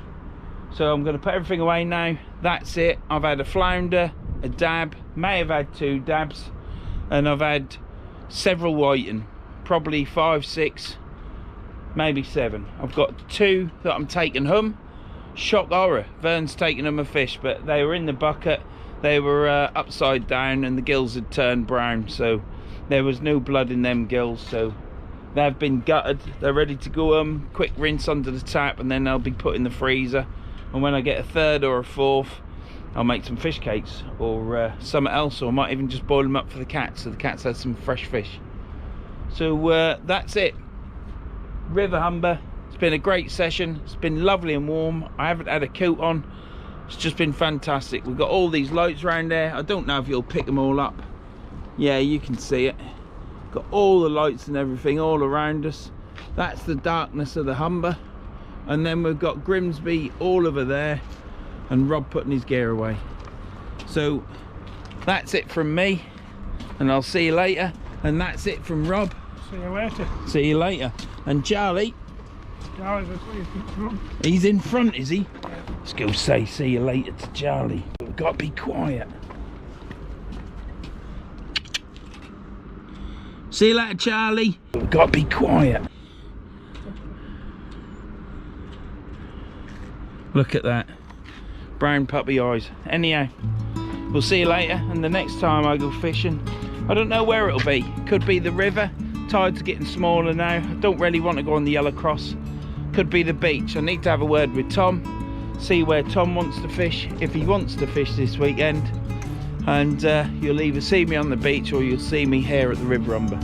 So I'm going to put everything away now. That's it. I've had a flounder, a dab, may have had 2 dabs, and I've had several whiting, probably 5, 6, maybe 7. I've got 2 that I'm taking home. Shock horror, Verns taking them a fish, but they were in the bucket. They were upside down and the gills had turned brown, so there was no blood in them gills, so they've been gutted. They're ready to go quick rinse under the tap, and then they'll be put in the freezer. And when I get a 3rd or a 4th, I'll make some fish cakes or something else, or I might even just boil them up for the cats, so the cats have some fresh fish. So that's it. River Humber. It's been been a great session. It's been lovely and warm. I haven't had a coat on. It's just been fantastic. We've got all these lights around there. I don't know if you'll pick them all up. Yeah, you can see it. Got all the lights and everything all around us. That's the darkness of the Humber. And then we've got Grimsby all over there, and Rob putting his gear away. So that's it from me, and I'll see you later. And that's it from Rob.
See you later.
See you later. And Charlie,
Charlie's asleep in front.
he's in front, is he? Let's go say see you later to Charlie. We've got to be quiet. See you later, Charlie. We've got to be quiet. Look at that. Brown puppy eyes. Anyhow, we'll see you later. And the next time I go fishing, I don't know where it'll be. Could be the river. Tides are getting smaller now. I don't really want to go on the Yellow Cross. Could be the beach. I need to have a word with Tom. See where Tom wants to fish, if he wants to fish this weekend. And you'll either see me on the beach or you'll see me here at the River Humber.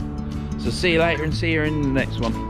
So see you later and see you in the next one.